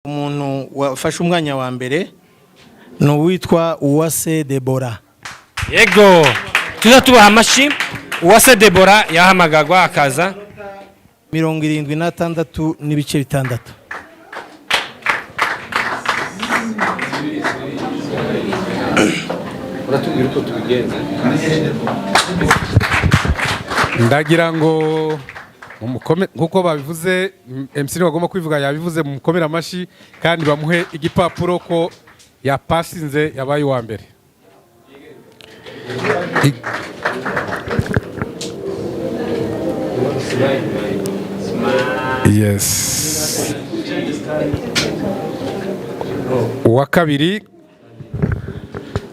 Umuntu wafashe umwanya wa mbere no witwa UWASE DEBORA. Yego tuza tubaha amashi. UWASE DEBORA yahamagagwa akaza 76 n'ibice bitandatu. Uratubwira uko tubigenza. Ndagira ngo nkuko babivuze MC bagomba kwivuga yabivuze mu mukomera amashi kandi bamuhe igipapuro ko yapasinze yabaye wa mbere. Yes. Uwa kabiri.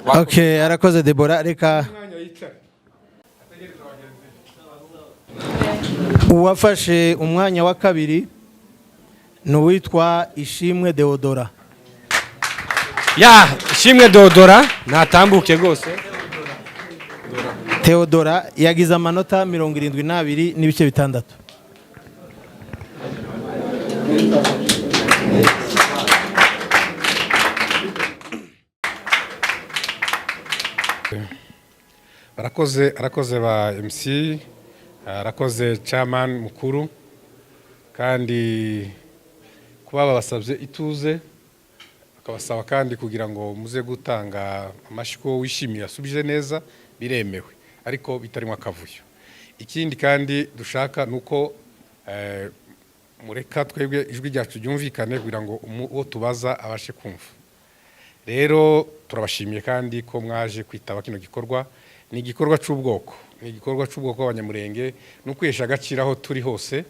Okay, arakoze DEBORA. Reka uwafashe umwanya wa kabiri no witwa Ishimwe Deodora. Ya Ishimwe Deodora natambuke gose. Theodora yagize amanota 72 n'ibice bitandatu. Arakoze ba MC, arakoze chairman mukuru kandi kuba babasabye ituze akabasaba kandi kugira ngo muze gutanga amashiko wishimiye asubije neza biremewe ariko bitarimo akavuyo. Ikindi kandi dushaka nuko mureka twebwe ijwi ryacu ryumvikane kugira ngo uwo tubaza abashe kumva. Rero turabashimiye kandi ko mwaje kwitaba kino gikorwa. Ni igikorwa cy'ubwoko, ni igikorwa cy'ubwoko abanyamurenge no kwesha agaciro aho turi hose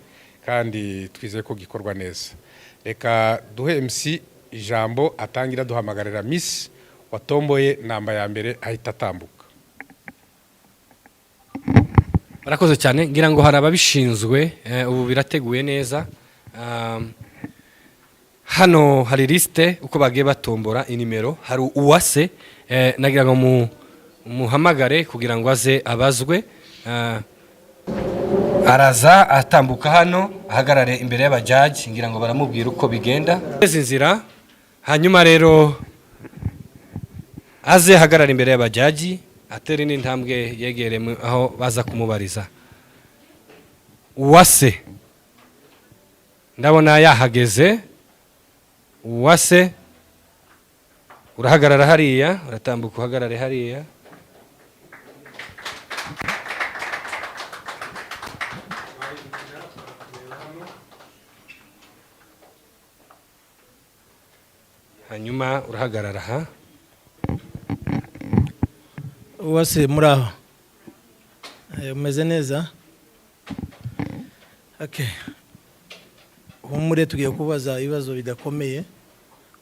kandi twizeye ko gikorwa neza. Reka duhe MC ijambo atangira duhamagarira Miss watomboye namba ya mbere ahita atambuka. Barakoze cyane ngira ngo hari ababishinzwe ubu birateguye neza. Hano hari liste uko bagiye batombora inimero hari UWASE nagira ngo muhamagare kugira ngo aze abazwe. Araza atambuka hano ahagarare imbere y'abajaji ngira ngo baramubwira uko bigenda inzira. Hanyuma rero aze hagarara imbere y'abajaji atere n'intambwe yegere aho baza kumubariza. UWASE ndabona yahageze. UWASE urahagarara hariya, uratambuka uhagarare hariya. Hanyuma urahagarara ha. UWASE muraho. Umeze neza? Okay. Humure tugiye kubaza ibibazo bidakomeye.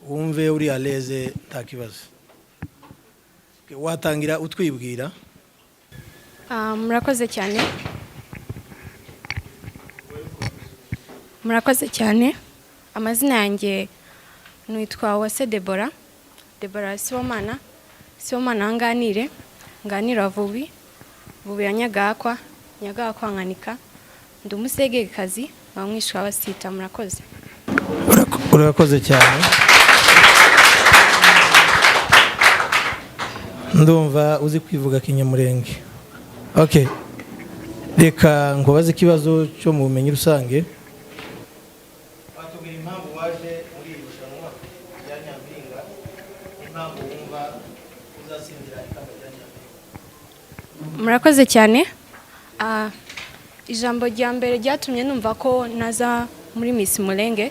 Wumve uri aleze takibazo. Watangira utwibwira. Murakoze cyane. Murakoze cyane. Amazina yanjye nitwa UWASE DEBORA. DEBORA Sibomana nganira vubi ya Nyagakwa nkanika. Ndi umusegekazi bamwishwa basita. Murakoze. Urakoze cyane. Ndumva uzi kwivuga kinyamurenge. Okay. Reka ngobaze ikibazo cyo mu bumenyi rusange. Batubwira impamvu waje muri irushanwa ya Nyampinga, impamvu wumva uzasindira ikamba rya Nyampinga. Murakoze cyane. Ijambo rya mbere ryatumye numva ko naza muri MISS MULENGE.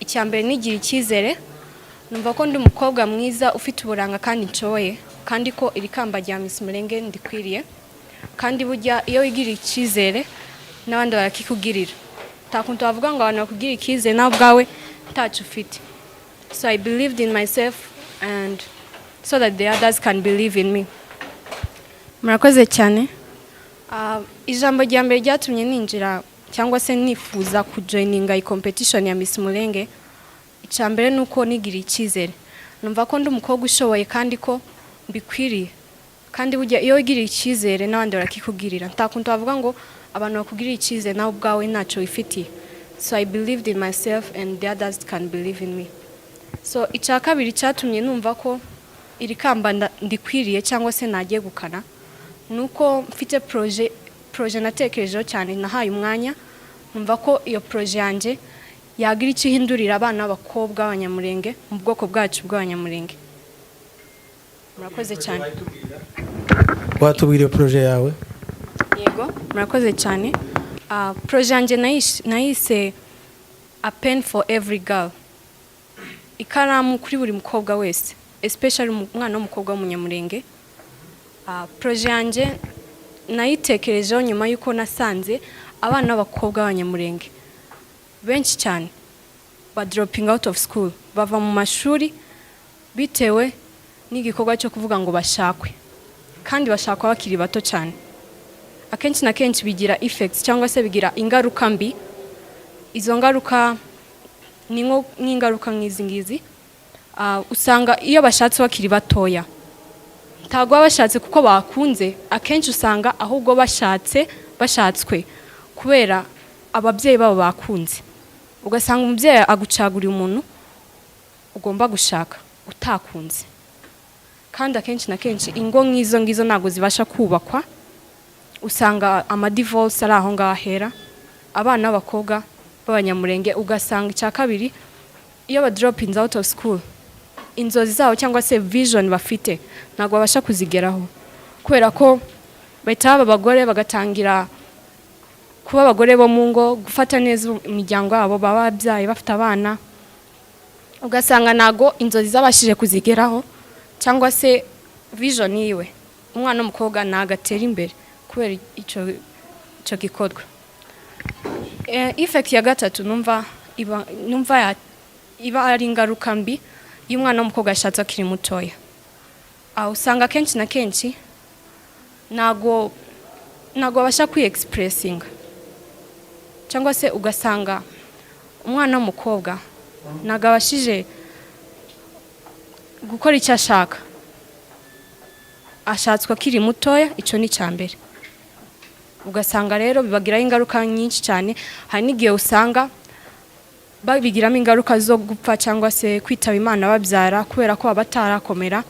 Icyambere nigira icyizere. Numva ko ndi umukobwa mwiza ufite uburanga kandi nshoboye kandi ko iri kamba rya MISS MULENGE ndikwiriye. Kandi burya iyo wigira icyizere n'abandi barakikugirira. Takuntu bavuga ngo abantu bakugira icyizere nawe ubwawe ntacyo ufite. So I believed in myself and so that the others can believe in me. Murakoze cyane. Ijambo rya mbere ryatumye ninjira cyangwa se nifuza kujoininga i competition ya MISS MULENGE. Icyambere nuko nigira icyizere. Numva ko ndi umukobwa ushoboye kandi ko mbikwiriye. Kandi burya iyo wigira icyizere n'abandi barakikugirira. Ntakuntu bavuga ngo abantu bakugirira icyizere nawe ubwawe ntacyo wifitiye. So I believed in myself and the others can believe in me. so icya kabiri cyatumye numva ko iri kamba ndikwiriye cyangwa se nagiye gukana nuko mfite projet natekerejeho cyane nahaye umwanya numva ko iyo projet yanjye yagira icyo ihindurira abana b'abakobwa b'abanyamurenge mu bwoko bwacu bw'abanyamurenge. Murakoze cyane. Watubwira iyo projet yawe? Yego, murakoze cyane. Projet yanjye nayise a pen for every girl. Ikaramu kuri buri mukobwa wese, especially umwana w'umukobwa w'umunyamurenge. Projet yanjye nayitekerejeho nyuma yuko nasanze abana b'abakobwa b'abanyamurenge benshi cyane ba dropping out of school, bava mu mashuri bitewe n'igikorwa cyo kuvuga ngo bashakwe, kandi bashakwa bakiri bato cyane. Akenshi na kenshi bigira effects cyangwa se bigira ingaruka mbi. Izo ngaruka ni nk'ingaruka nk'izi usanga iyo bashatse bakiri batoya ntago bashatse kuko bakunze, akenshi usanga ahubwo bashatswe kubera ababyeyi babo bakunze. Ugasanga umubyeyi agucaguriye umuntu ugomba gushaka utakunze, kandi akenshi na kenshi ingo nk'izo ntago zibasha kubakwa. Usanga amadivorce ari aho ngahera abana b'abakobwa b'abanyamurenge. Ugasanga icya kabiri iyo ba dropping out of school, inzozi zabo cyangwa se vision bafite ntago babasha kuzigeraho kubera ko bahita abagore bagatangira kuba abagore bo mu ngo, gufata neza imiryango yabo, baba babyaye bafite abana. Ugasanga nago inzozi zabashije kuzigeraho cyangwa se vision yiwe umwana w'umukobwa nagatera imbere kubera icyo gikorwa. Effect ya gatatu numva iba ari ingaruka mbi y'umwana w'umukobwa ashatse akiri mutoya. Usanga kenshi na kenshi nago abasha kwi-expressinga, cyangwa se ugasanga umwana w'umukobwa nago abashije gukora icyo ashaka, ashatswe akiri mutoya. Icyo ni cya mbere. Ugasanga rero bibagiraho ingaruka nyinshi cyane. Hari n'igihe usanga babigiramo ingaruka zo gupfa cyangwa se kwitaba Imana babyara kubera ko batarakomera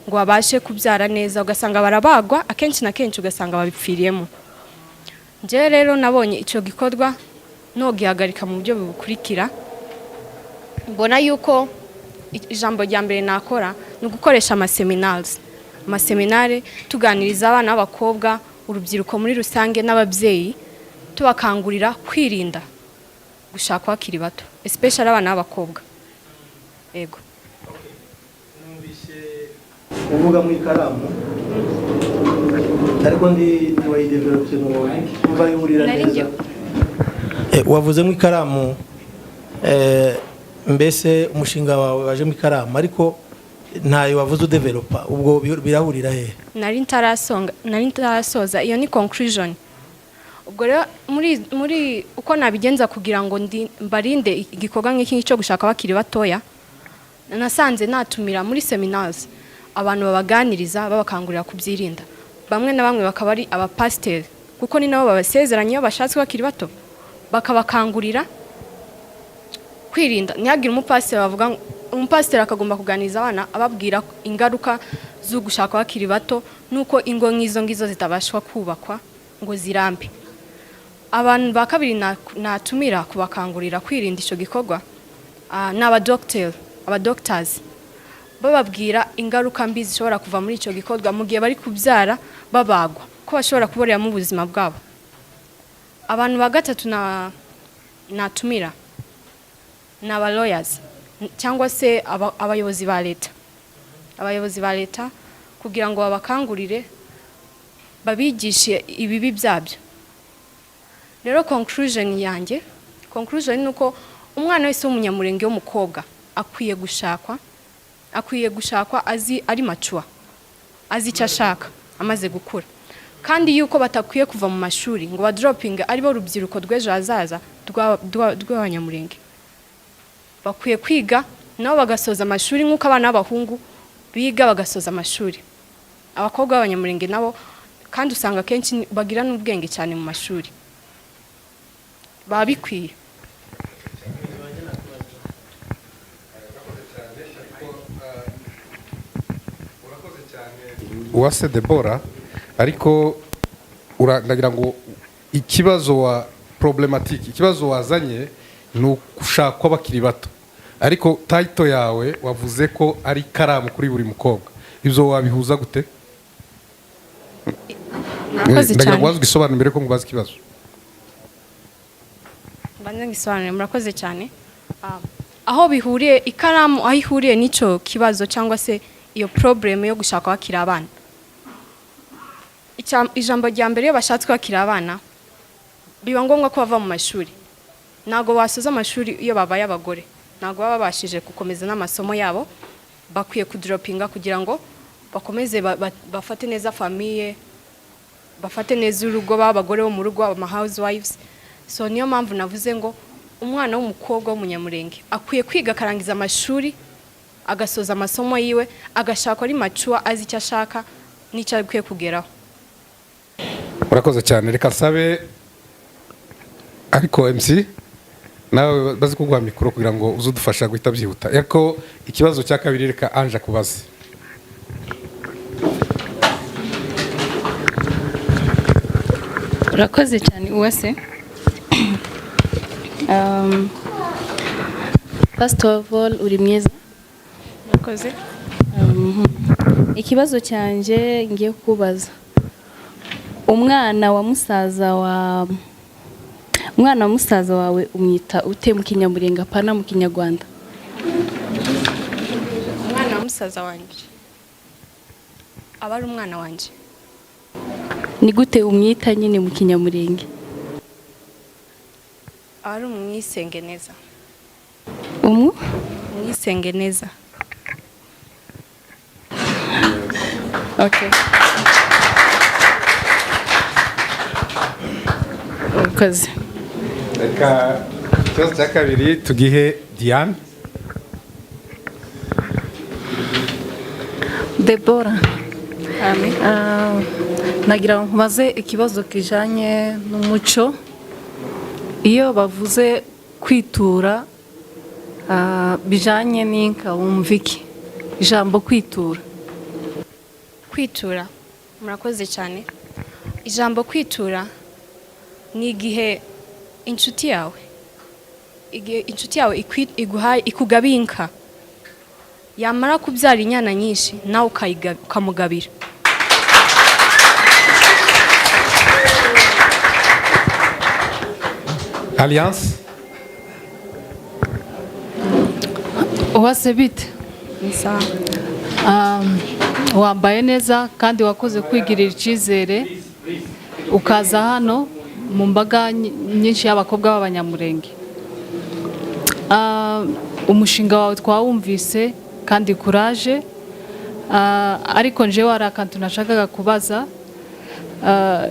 ngo babashe kubyara neza. Ugasanga barabagwa, akenshi na kenshi ugasanga babipfiriyemo. Nje rero nabonye icyo gikorwa no gihagarika mu buryo bukurikira. Mbona yuko ijambo rya mbere nakora ni gukoresha amaseminare tuganiriza abana b'abakobwa, urubyiruko muri rusange n'ababyeyi, tubakangurira kwirinda gushaka bakiri bato, especially abana b'abakobwa. Yego. Numvise uvuga mu ikaramu ariko ndi wayidevelopye numva yurira neza. Wavuze mu ikaramu mbese umushinga wawe waje mu ikaramu ariko ntayo wavuze udevelopa, ubwo birahurira he? Nari ntarasoza, iyo ni conclusion. Ubwo rero muri uko nabigenza kugira ngo mbarinde igikorwa nk'iki cyo gushaka bakiri batoya, nasanze natumira muri seminars abantu babaganiriza babakangurira kubyirinda. Bamwe na bamwe bakaba ari abapasiteri kuko ni nabo babasezeranye iyo bashatse bakiri bato, bakabakangurira kwirinda. Ntihagire umupasiteri bavuga umupasiteri akagomba kuganiriza abana ababwira ingaruka zo gushaka bakiri bato nuko ingo nk'izo zitabashwa kubakwa ngo zirambe. Abantu ba kabiri natumira kubakangurira kwirinda icyo gikorwa n'abadoctors bababwira ingaruka mbi zishobora kuva muri icyo gikorwa mu gihe bari kubyara babagwa, ko bashobora kuboreramo ubuzima bwabo. Abantu ba gatatu natumira n'aba lawyers cyangwa se abayobozi ba leta kugira ngo babakangurire babigishe ibibi byabyo. Rero conclusion ni uko umwana wese w'umunyamurenge w'umukobwa akwiye gushakwa ari mature, azi icyo ashaka amaze gukura, kandi yuko batakwiye kuva mu mashuri ngo badroping ari bo rubyiruko rw'ejo hazaza rw'abanyamurenge. Bakwiye kwiga nabo bagasoza amashuri nk'uko abana b'abahungu biga bagasoza amashuri. Abakobwa b'abanyamurenge nabo kandi usanga kenshi bagira n'ubwenge cyane mu mashuri, baba bikwiye. UWASE DEBORA ariko ndagira ngo ikibazo wa problematique ikibazo wazanye ni ushaka abakiri bato ariko title yawe wavuze ko ari karamu kuri buri mukobwa ibyo wabihuza gute? Ndagira ngo wazisobanure mbere ko mubaza ikibazo. Banza gisobanure murakoze cyane. Aho bihuriye ikaramu aho ihuriye nico kibazo cyangwa se iyo problem yo gushaka bakira abana. Ijambo rya mbere yo bashatse kwakira abana biba ngombwa ko bava mu mashuri. Nago wasoza amashuri iyo babaye abagore. Nago baba bashije gukomeza n'amasomo yabo bakwiye kudropinga kugira ngo bakomeze bafate neza famille bafate neza urugo babagore bo mu rugo ama housewives. So niyo mpamvu navuze ngo umwana w'umukobwa w'umunyamurenge akwiye kwiga karangiza amashuri agasoza amasomo yiwe agashaka ari mature azi icyo ashaka n'icyo akwiye kugeraho. Urakoze cyane reka sabe ariko MC nawe bazi kugwa mikoro kugira ngo uzudufasha guhita byihuta ariko ikibazo cya kabiri reka anje kubaza. Urakoze cyane UWASE. First of all uri mwiza. Urakoze. Ikibazo cyanje ngiye kubaza. Umwana wa musaza wawe umwita ute mu Kinyamurenge apana mu Kinyarwanda? Umwana wa musaza wanje aba ari umwana wanje. Ni gute umwita nyine mu Kinyamurenge? Ari umwisenge neza. Umwisenge neza. Okay. Urakoze. Reka ikibazo cya kabiri tugihe Diane. Debora. Amen. Nagira ngo nkubaze ikibazo kijanye n'umuco. Iyo bavuze kwitura bijanye n'inka wumva iki? Ijambo kwitura. Kwitura murakoze cyane. Ijambo kwitura ni igihe inshuti yawe ikugabinka yamara kubyara inyana nyinshi nawe ukamugabira. Alliance. UWASE bite? Nisa. Wambaye neza kandi wakoze kwigirira icyizere ukaza hano mu mbaga nyinshi y'abakobwa b'abanyamurenge. Umushinga wawe twawumvise kandi courage ariko nje wari akantu nashakaga kubaza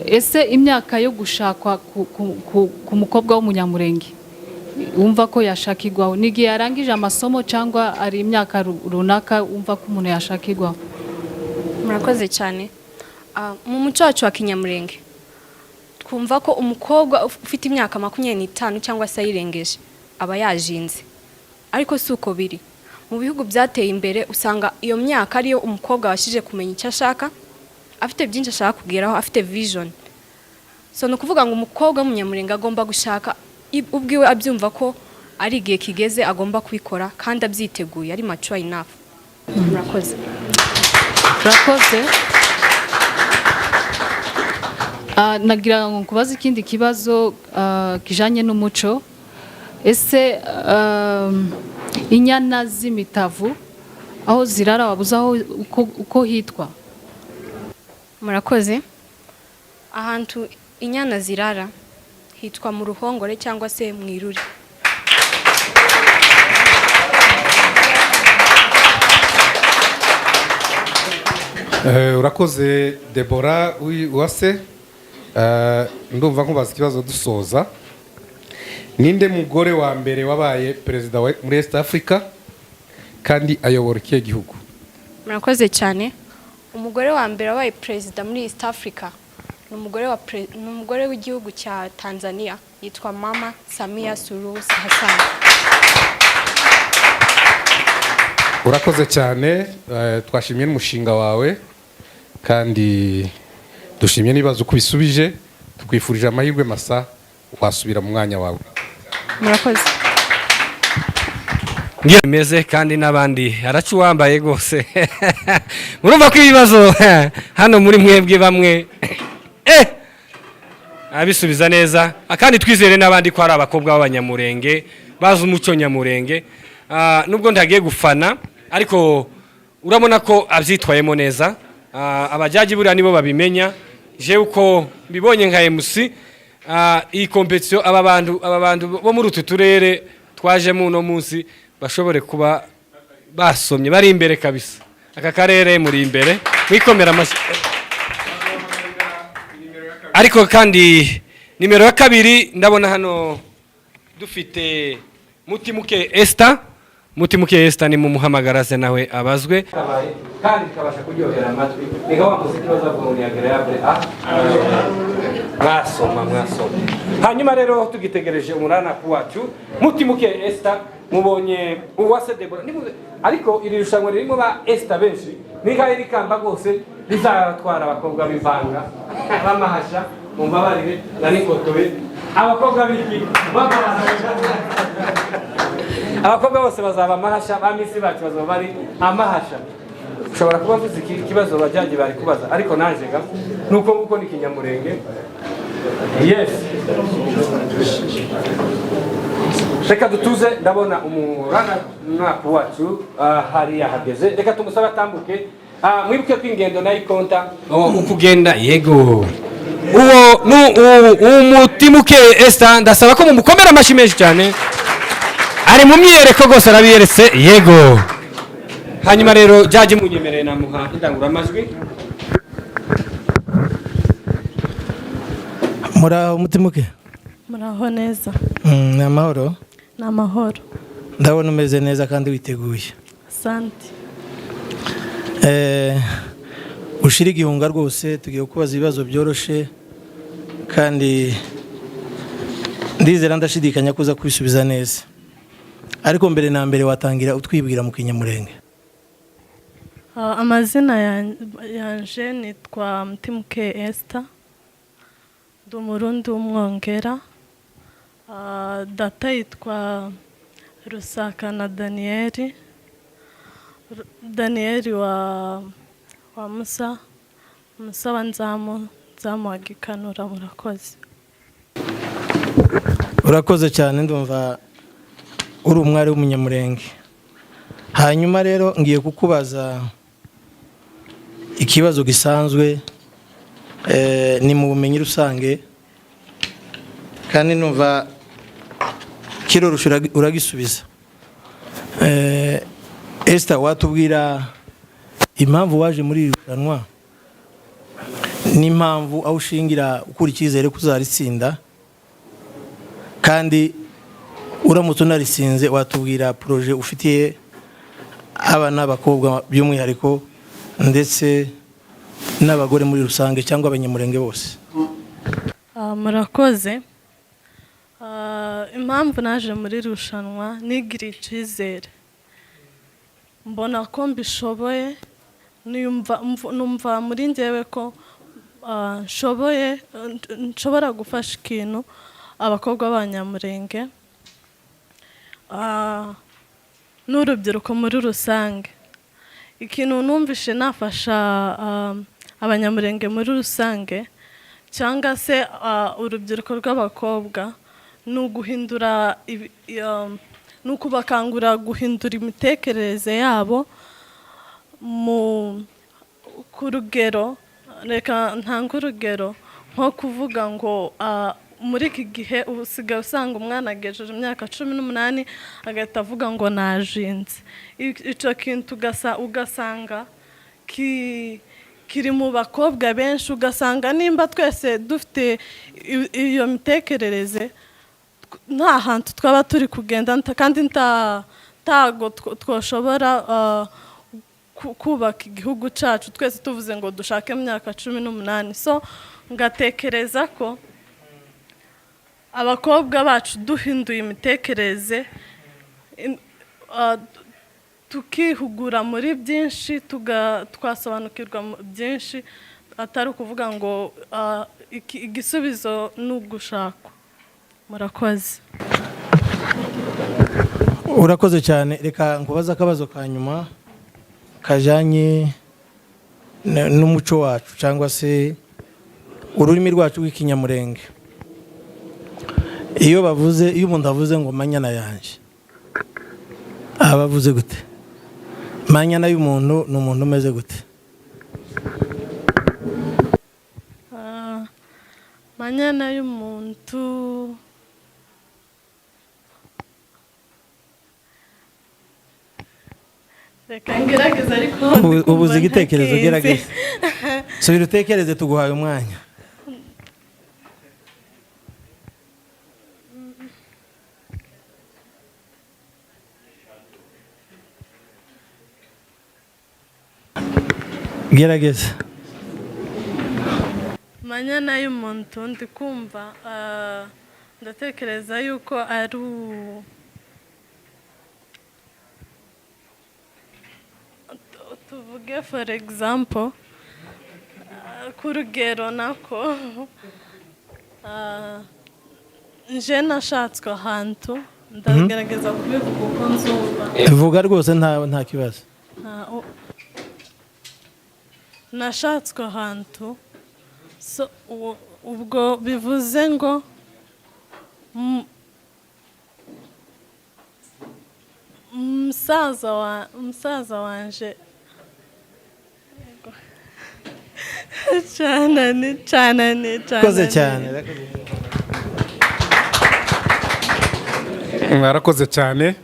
ese imyaka yo gushakwa ku mukobwa w'umunyamurenge wumva ko yashakirwaho n'igihe yarangije amasomo cyangwa ari imyaka runaka wumva ko umuntu yashakirwaho? Murakoze cyane. Mu muco wacu wa Kinyamurenge twumva ko umukobwa ufite imyaka 25 cyangwa se ayirengeje aba yajinze, ariko si uko biri. Mu bihugu byateye imbere usanga iyo myaka ariyo umukobwa washije kumenya icyo ashaka, afite byinshi ashaka kugeraho, afite vision. So no kuvuga ngo umukobwa w'umunyamurenge agomba gushaka ubwiwe abyumva ko ari igihe kigeze agomba kubikora kandi abyiteguye ari mature enough. Murakoze. Urakoze. Nagira ngo kubaza ikindi kibazo kijanye n'umuco. Ese inyana z'imitavu aho zirara wabuzaho uko hitwa? Murakoze. Ahantu inyana zirara hitwa mu ruhongore cyangwa se mu iruri. Urakoze Debora UWASE. Ndumva nkubaza ikibazo dusoza. Ninde mugore wa mbere wabaye perezida muri East Africa kandi ayobora ikihe gihugu? Murakoze cyane. Umugore wa mbere wabaye perezida muri East Africa ni umugore w'igihugu cya Tanzania yitwa Mama Samia Suluhu Hassan. Urakoze cyane. Twashimiye n'umushinga wawe kandi dushimye n'ibibazo kubisubije tukwifurije amahirwe masa wasubira mu mwanya wawe. Murakoze. Meze kandi n'abandi aracu wambaye gose murumva ko ibibazo hano muri mwebwe bamwe abisubiza neza akandi twizere n'abandi ko ari abakobwa b'abanyamurenge bazi umuco nyamurenge nubwo ndagiye gufana ariko urabona ko abyitwayemo neza abajaji buriya nibo babimenya je uko bibonye nka MC iyi competition aba bantu bo muri utu turere twajemo uno munsi bashobore kuba basomye bari imbere kabisa aka karere muri imbere mwikomera amashi ariko kandi nimero ya kabiri ndabona hano dufite Mutimuke Esther ni mumuhamagara se nawe abazwe kandi kabasha kuryohera amatwi niga wakoze ikibazo bw'umuntu agreable mwasoma hanyuma rero tugitegereje umurana wacu Mutimuke Esther mubonye UWASE DEBORA ariko iri rushanwa ririmo ba Esther benshi niga IKAMBA gose rizatwara abakobwa bivanga bamahasha mumbabarire na nikotowe abakobwa biki abakobwa bose bazaba amahasha bamisi bacu bazaba bari amahasha ushobora kuba mvuze ikibazo bajyaje bari kubaza ariko naje ga nuko nguko ni kinyamurenge yes reka dutuze ndabona umurana wacu hari yahageze reka tumusaba tambuke mwibuke kwingendo nayi konta ukugenda yego uwo Mutimuke Esther ndasaba ko mumukomera amashi menshi cyane ari mu myereko gose arabiyeretse yego hanyuma rero jaji munyemereye namuha indangura amajwi muraho Mutimuke muraho neza namahoro namahoro ndabona umeze neza kandi witeguye asante ushira igihunga rwose tugiye kubaza ibibazo byoroshe kandi ndizera ndashidikanya kuza kubisubiza neza ariko mbere na mbere watangira utwibwira mu kinyamurenge amazina yanje nitwa Mutimuke Esther ndi umurundi w'umwongera data yitwa Rusakana Daniel wa Musa wa Nzamu wagikanura. urakoze cyane ndumva uri umwari w'umunyamurenge hanyuma rero ngiye kukubaza ikibazo gisanzwe ni mu bumenyi rusange kandi numva kirorusha uragisubiza Esther watubwira impamvu waje muri irushanwa n'impamvu aho ushingira ukura icyizere kuzaritsinda kandi uramutse unarisinze watubwira proje ufitiye abana n'abakobwa by'umwihariko ndetse n'abagore muri rusange cyangwa abanyamurenge bose. Murakoze. Impamvu naje muri rushanwa nigira icyizere, mbona ko mbishoboye, numva muri njyewe ko nshobora gufasha ikintu abakobwa b'abanyamurenge n'urubyiruko muri rusange. Ikintu numvishe nafasha abanyamurenge muri rusange cyangwa se urubyiruko rw'abakobwa ni uguhindura, ni ukubakangurira guhindura imitekerereze yabo ku rugero. Reka ntanga urugero nko kuvuga ngo muri iki gihe usigaye usanga umwana agejeje imyaka 18 agahita avuga ngo najinze. Icyo kintu ugasanga kiri mu bakobwa benshi, ugasanga nimba twese dufite iyo mitekerereze nta hantu twaba turi kugenda kandi ntago twoshobora kubaka igihugu cyacu twese tuvuze ngo dushake imyaka 18. So ngatekereza ko abakobwa bacu duhinduye imitekerereze, tukihugura muri byinshi twasobanukirwa byinshi atari ukuvuga ngo igisubizo ni ugushakwa. Murakoze. Urakoze cyane. Reka nkubaza akabazo ka nyuma kajanye n'umuco wacu cyangwa se ururimi rwacu rw'ikinyamurenge. Iyo umuntu avuze ngo manyana yanje aba avuze gute? Manyana y'umuntu ni umuntu umeze gute? Manyana y'umuntu reka ngerageza ariko ubuze igitekerezo gerageza. Subira utekereze tuguhaye umwanya. Gerageza. Manyana y'umuntu ndi kumva ndatekereza yuko ari tuvuge for example kurugero nako nje nashatswe ahantu ndagerageza kubivuga uko nzumva. Vuga rwose nta kibazo. Nashatswe ahantu so ubwo bivuze ngo umusaza wanje cyane koze cyane. Mwarakoze cyane.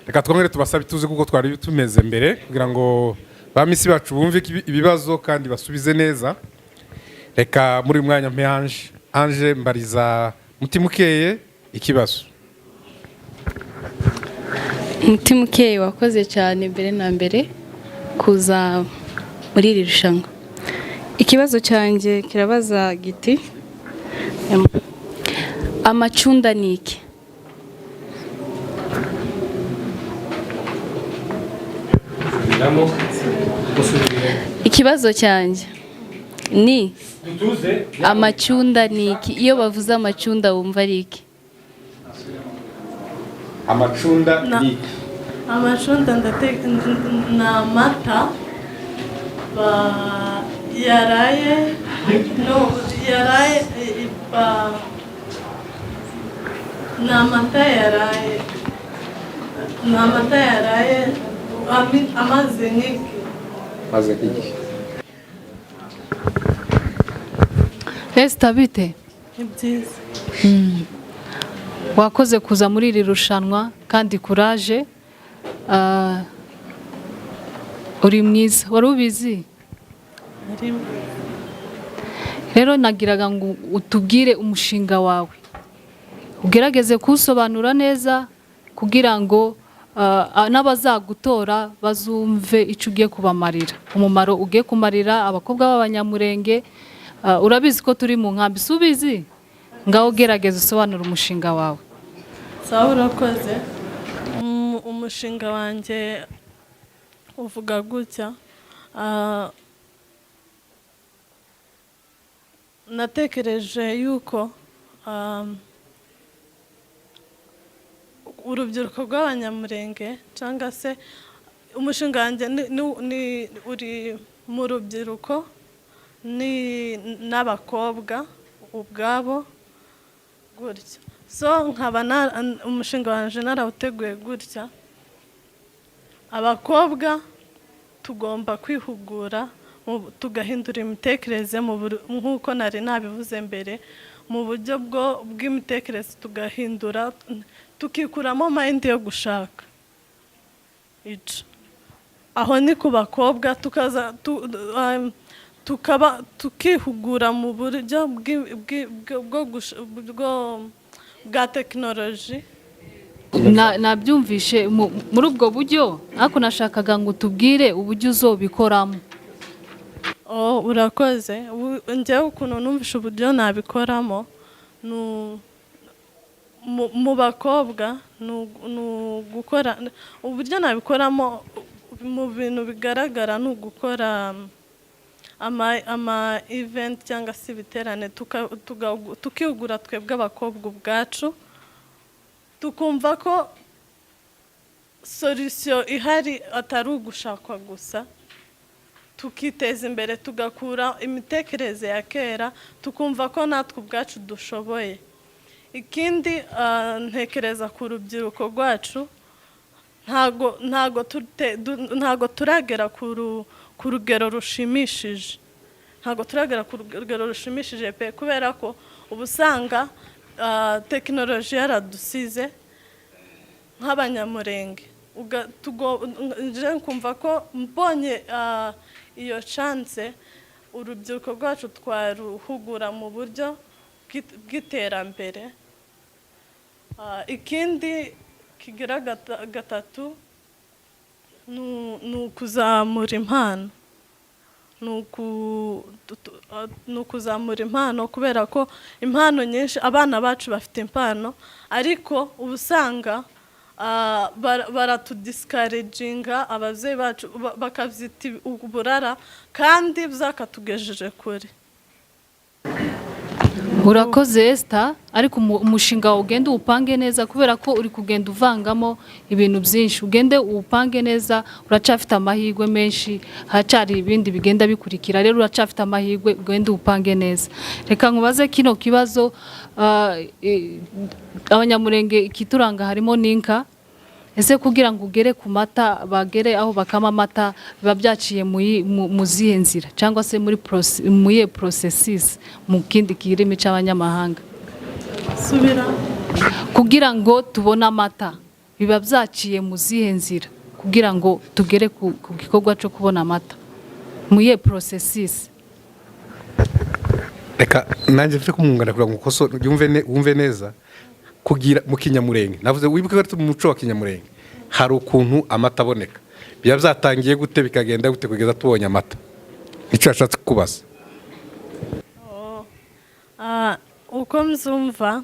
Reka twongere tubasabe tuze kuko twari tumeze mbere kugira ngo ba misi bacu bumve ibibazo kandi basubize neza. Reka muri mwanya mpe Ange mbariza mutima ukeye ikibazo. Mutima ukeye wakoze cyane mbere na mbere kuza muri iri rushanwa. Ikibazo cyanjye kirabaza giti amacunda niki? Ikibazo cyanjye ni amacunda niki? Iyo bavuze amacunda wumva ari iki? Amacunda niki? Amacunda ni amata yaraye ni amata yaraye amaze nk'iki. Esther bite? Ni byiza. Wakoze kuza muri iri rushanwa kandi kuraje. Uri mwiza. Wari ubizi? Rero nagiraga ngo utubwire umushinga wawe. Ugerageze kusobanura neza kugira ngo n'abazagutora bazumve icyo ugiye kubamarira. Umumaro ugiye kumarira abakobwa b'abanyamurenge. Urabizi ko turi mu nkambi, subizi? Ngaho gerageza usobanura umushinga wawe. Sawa, urakoze. Umushinga wanjye uvuga gutya. Natekereje yuko urubyiruko rw'abanyamurenge cyangwa se umushinga wanjye uri mu rubyiruko n'abakobwa ubwabo gutya. So nkaba umushinga wanjye narawuteguye gutya. Abakobwa tugomba kwihugura tugahindura imitekerereze nk'uko nari nabivuze mbere, mu buryo bw'imitekerereze tugahindura tukikuramo mind yo gushaka. Aho ni ku bakobwa tukihugura mu buryo bwa tekinoloji. Nabyumvishe muri ubwo buryo, ariko nashakaga ngo tubwire uburyo uzobikoramo. Urakoze. Njyewe ukuntu numvishe uburyo nabikoramo mu bakobwa ni ugukora uburyo nabikoramo mu bintu bigaragara ni ugukora ama event cyangwa se ibiterane tukihugura twebwe abakobwa ubwacu tukumva ko solution ihari atari ugushakwa gusa tukiteza imbere tugakura imitekerereze ya kera tukumva ko natwe ubwacu dushoboye. Ikindi ntekereza ku rubyiruko rwacu ntago turagera ku rugero rushimishije, pe kubera ko ubusanga tekinoloji yaradusize nk'abanyamurenge kumva ko mbonye iyo chance urubyiruko rwacu twaruhugura mu buryo bw'iterambere. Ikindi kigira gatatu ni ukuzamura impano, ni ukuzamura impano kubera ko impano nyinshi abana bacu bafite impano ariko ubusanga baratudiscouraginga abavyeyi bacu bakavyita uburara kandi byakatugejeje kure. Urakoze Esther, ariko umushinga wawe ugende upange neza kubera ko uri kugenda uvangamo ibintu byinshi. Ugende upange neza, uracafite amahirwe menshi, hacari ibindi bigenda bikurikira. Rero uracafite amahirwe, ugende upange neza. Reka nkubaze kino kibazo, abanyamurenge ikituranga harimo n'inka. Ese kugira ngo ugere ku mata, bagere aho bakama amata, biba byaciye mu zihe nzira cyangwa se muri processes mu kindi kirimi cy'abanyamahanga? Subira. Kugira ngo tubone amata, biba byaciye mu zihe nzira kugira ngo tugere ku gikorwa cyo kubona amata? Muye processes. Reka nanjye mfite kumungana kugira ngo koso wumve neza. Kugira mu kinyamurenge navuze wibuke ko mu muco wa kinyamurenge hari ukuntu amata aboneka, biba byatangiye gute bikagenda gute kugeza tubonye amata? Icyo yashatse kubaza. Uko mzumva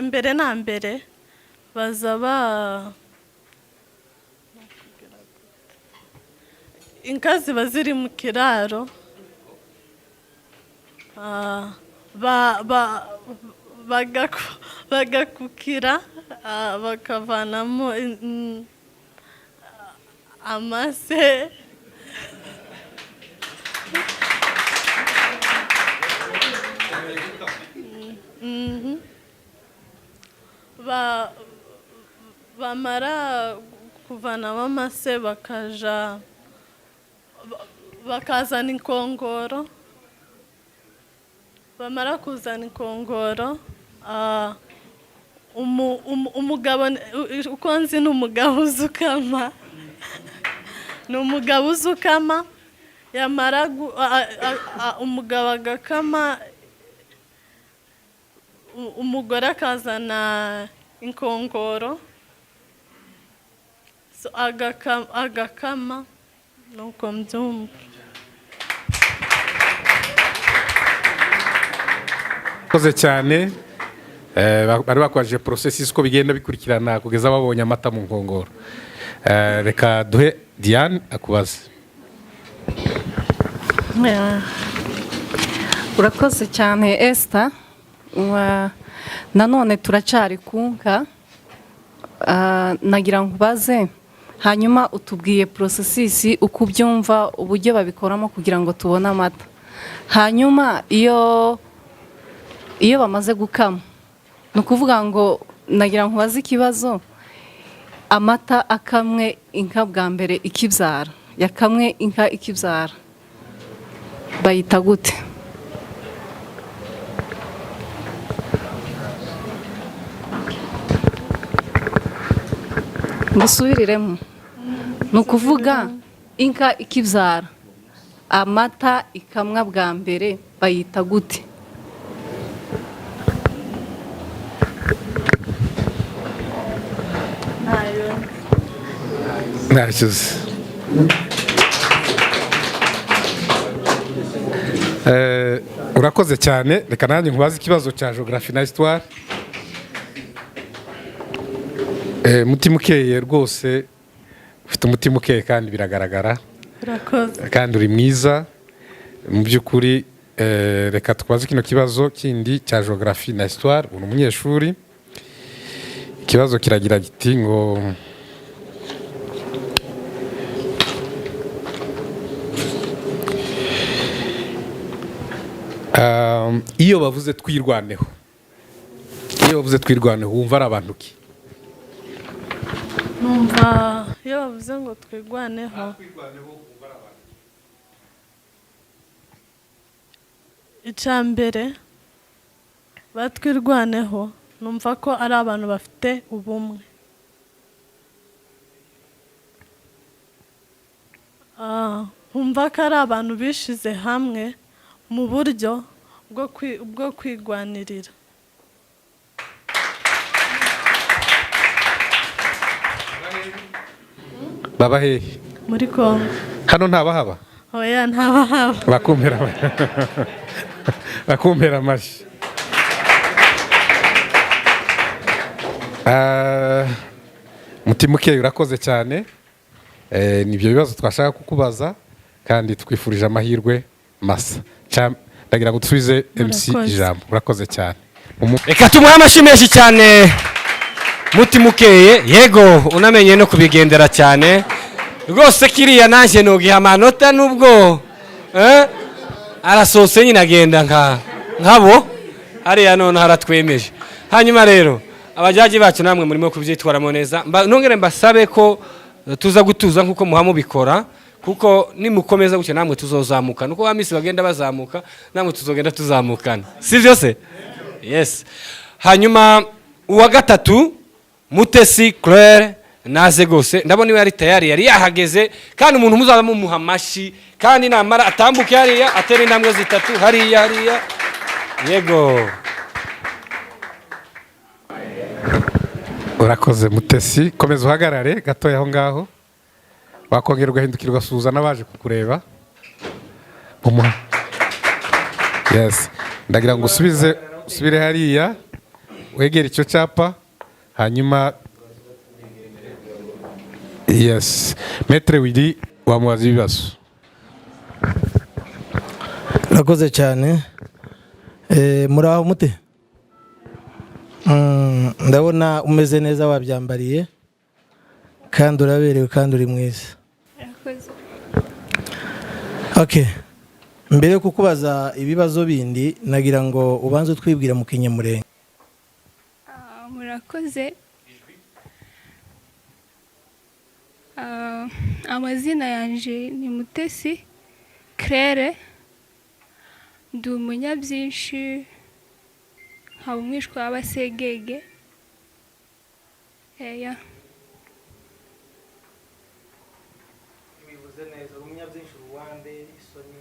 mbere na mbere bazaba inka ziba ziri mu kiraro, bagakukira bakavanamo amase bamara kuvanamo amase bakazana inkongoro. Bamara kuzana inkongoro umugabo uko nzi ni umugabo uzukama, ni umugabo uzukama. Yamara umugabo agakama, umugore akazana inkongoro agakama. Nuko mbyumva. Koze cyane bari bakwaje processes ko bigenda bikurikirana kugeza babonye amata mu nkongoro. Reka duhe Diane akubaze. Urakoze cyane Esther. Nanone turacari kunka, nagira nkubaze hanyuma utubwiye processes uko byumva uburyo babikoramo kugira ngo tubone amata. Hanyuma iyo bamaze gukama, nukuvuga ngo nagira nkubaze ikibazo, amata akamwe inka bwa mbere ikibyara, yakamwe inka ikibyara, bayita gute? Ngusubiriremo. Nukuvuga inka ikibyara, amata ikamwa bwa mbere bayita gute? Ntakize. Urakoze cyane. Reka nanjye nkubaze ikibazo cya geography na histoire. Umutima ukeye rwose, ufite umutima ukeye kandi biragaragara. Urakoze. Kandi uri mwiza mu by'ukuri. Reka twaze kino kibazo kindi cya geography na histoire. Uri umunyeshuri. Ikibazo kiragira giti ngo iyo bavuze twirwaneho, wumva ari abantu ki? Numva iyo bavuze ngo twirwaneho, icya mbere batwirwaneho numva ko ari abantu bafite ubumwe. Numva ko ari abantu bishize hamwe mu buryo bwo kwigwanirira. Baba hehe? Muri Kongo. Hano ntabahaba? Oya, ntabahaba. Bakumpera amashyi. Mutima ukeye, urakoze cyane. Nibyo bibazo twashaka kukubaza kandi twifurije amahirwe masa. Ndagira ngo dusubize MC ijambo. Urakoze cyane. Reka tumuhe amashyi menshi cyane. Mutima ukeye, yego unamenye no kubigendera cyane. Rwose kiriya nanjye nogiha amanota nubwo arasohotse nyine agenda nkabo hariya none haratwemeje. Hanyuma rero abajaji bacu namwe murimo kubyitwaramo neza. Nongere mbasabe ko tuza gutuza nkuko muhamu bikora, kuko nimukomeza gutyo namwe tuzozamuka. Nuko bamisi bagenda bazamuka, namwe tuzogenda tuzamukana. Sivyo se? Yes. Hanyuma uwa gatatu Mutesi Claire naze gose, ndabona iwe yari tayari yari yahageze, kandi umuntu muzaza mumuha amashi, kandi namara atambuke hariya atera intambwe zitatu hariya. Yego. Urakoze Mutesi, komeza uhagarare gatoya aho ngaho. Wakongera ugahindukirwa suza nabaje kukureba. Yes. Ndagira ngo usubire hariya wegera icyo cyapa, hanyuma yes, Maître Willy wamubaza ibibazo. Urakoze cyane. Muraho mute? Ndabona umeze neza, wabyambariye kandi uraberewe kandi uri mwiza. Okay. Mbere yo kukubaza ibibazo bindi, nagira ngo ubanze twibwira mu Kinyamurenge. Murakoze. Amazina yanje ni Mutesi Claire, ndi umunyabyinshi, nkaba umwishwa w'abasegege. Bivuze neza, umunyabyinshi Rwanda isoni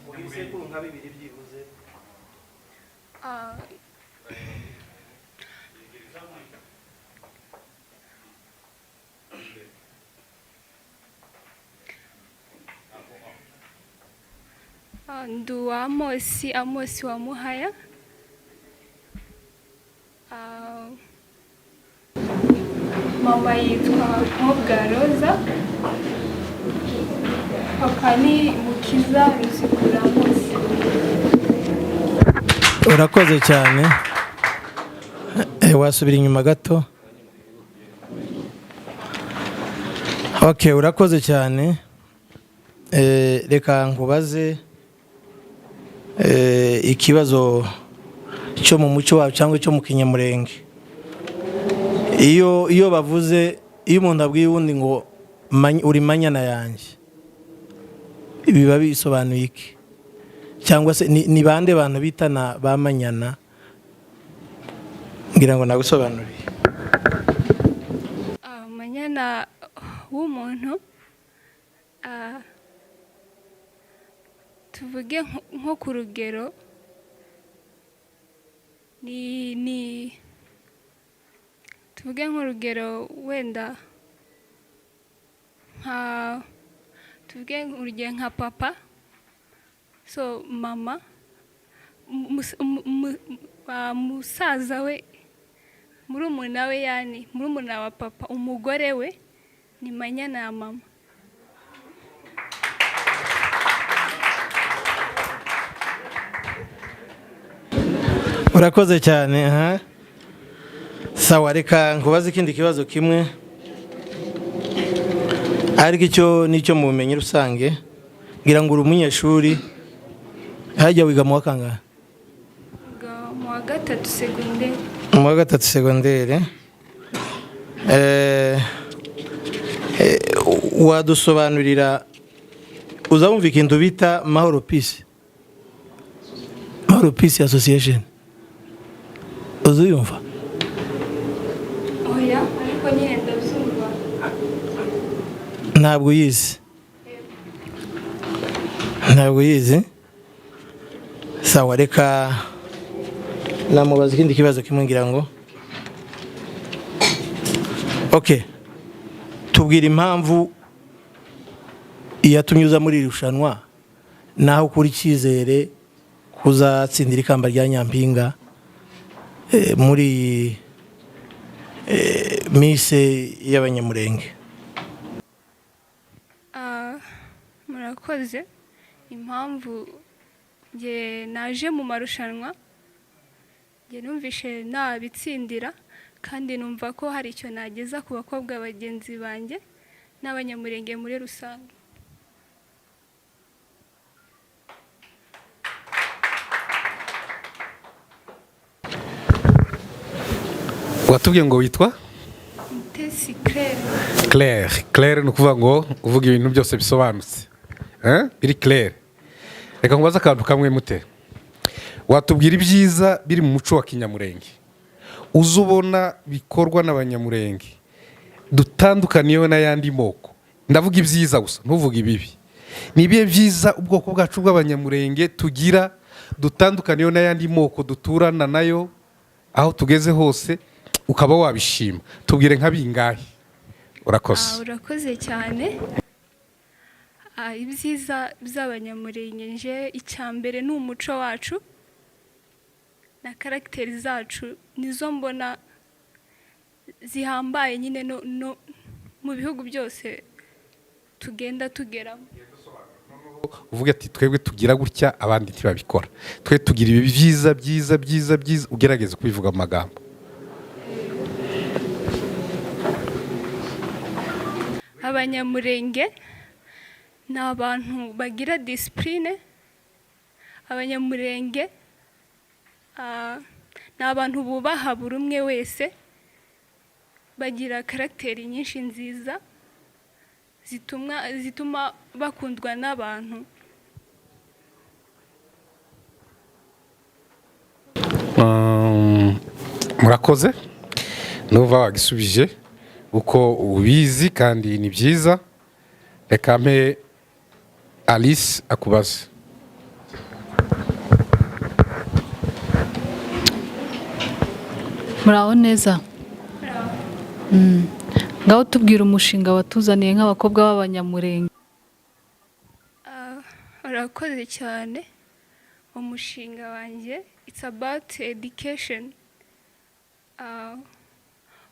uhize ko nka bibiri byibuze. Ndu Amosi wa Muhaya. Mama yitwa Mubwaroza. Papa ni Mukiza Rusikura Amosi. Urakoze cyane. Wasubira inyuma gato. Okay, urakoze cyane. Reka nkubaze ikibazo cyo mu muco wacu cyangwa cyo mu Kinyamurenge. Iyo bavuze, iyo umuntu abwiye undi ngo uri manyana yanjye, biba bisobanuye iki? Cyangwa se ni bande bantu bitana ba manyana? Ngira ngo nagusobanuriye. Manyana w'umuntu, tuvuge nko ku rugero, tuvuge nk'urugero wenda tuvuge urugero nka papa, so mama musaza we, murumuna we, yani murumuna wa papa, umugore we ni manyana ya mama. Urakoze cyane. Sawa, reka nkubaze ikindi kibazo kimwe, ariko icyo nicyo mu bumenyi rusange. Ngira ngo uri umunyeshuri, hajya wiga mu wa kangahe? Mu wa gatatu segonderi. Mu wa gatatu segonderi. Wadusobanurira, uzabumva ikintu bita Mahoro Peace Association? Uzuyumva? Oya, ariko nyine ndabyumva. Ntabwo yizi? Ntabwo yizi? Sawa, reka namubaza ikindi kibazo kimwe ngira ngo. Okay, tubwira impamvu iyatumye uza muri irushanwa, naho kuri cyizere kuzatsindira ikamba rya Nyampinga muri Miss y'Abanyamurenge. Murakoze. Impamvu nge naje mu marushanwa, nge numvishe nabitsindira, kandi numva ko hari icyo nageza ku bakobwa bagenzi banjye n'Abanyamurenge muri rusange. Watubwiye ngo witwa? Mutesi Claire. Claire ni ukuvuga ngo uvuga ibintu byose bisobanutse, biri Claire. Reka nkubaze akantu kamwe mute. Watubwira ibyiza biri mu muco wa Kinyamurenge uzubona bikorwa n'Abanyamurenge dutandukaniyeho n'ayandi moko? Ndavuga ibyiza gusa, ntuvuga ibibi. Ni ibihe byiza ubwoko bwacu bw'Abanyamurenge tugira dutandukaniyeho n'ayandi moko duturana nayo aho tugeze hose ukaba wabishima? Tubwire nka bingahe. Urakoze. Urakoze cyane. Ibyiza by'Abanyamurenge nje, icyambere ni umuco wacu na karagiteri zacu, nizo mbona zihambaye nyine no mu bihugu byose tugenda tugeramo. Uvuga ati twebwe tugira gutya abandi ntibabikora, twe tugira ibi byiza byiza byiza byiza, ugerageze kubivuga mu magambo. Abanyamurenge ni abantu bagira disipurine. Abanyamurenge ni abantu bubaha buri umwe wese, bagira karagiteri nyinshi nziza zituma bakundwa n'abantu. Murakoze, nuva wagisubije uko ubizi kandi ni byiza. Reka mpe Alice akubaze. Muraho neza. Ngaho tubwira umushinga watuzaniye nk'abakobwa b'Abanyamurenge. Urakoze cyane. Umushinga wanjye it's about education.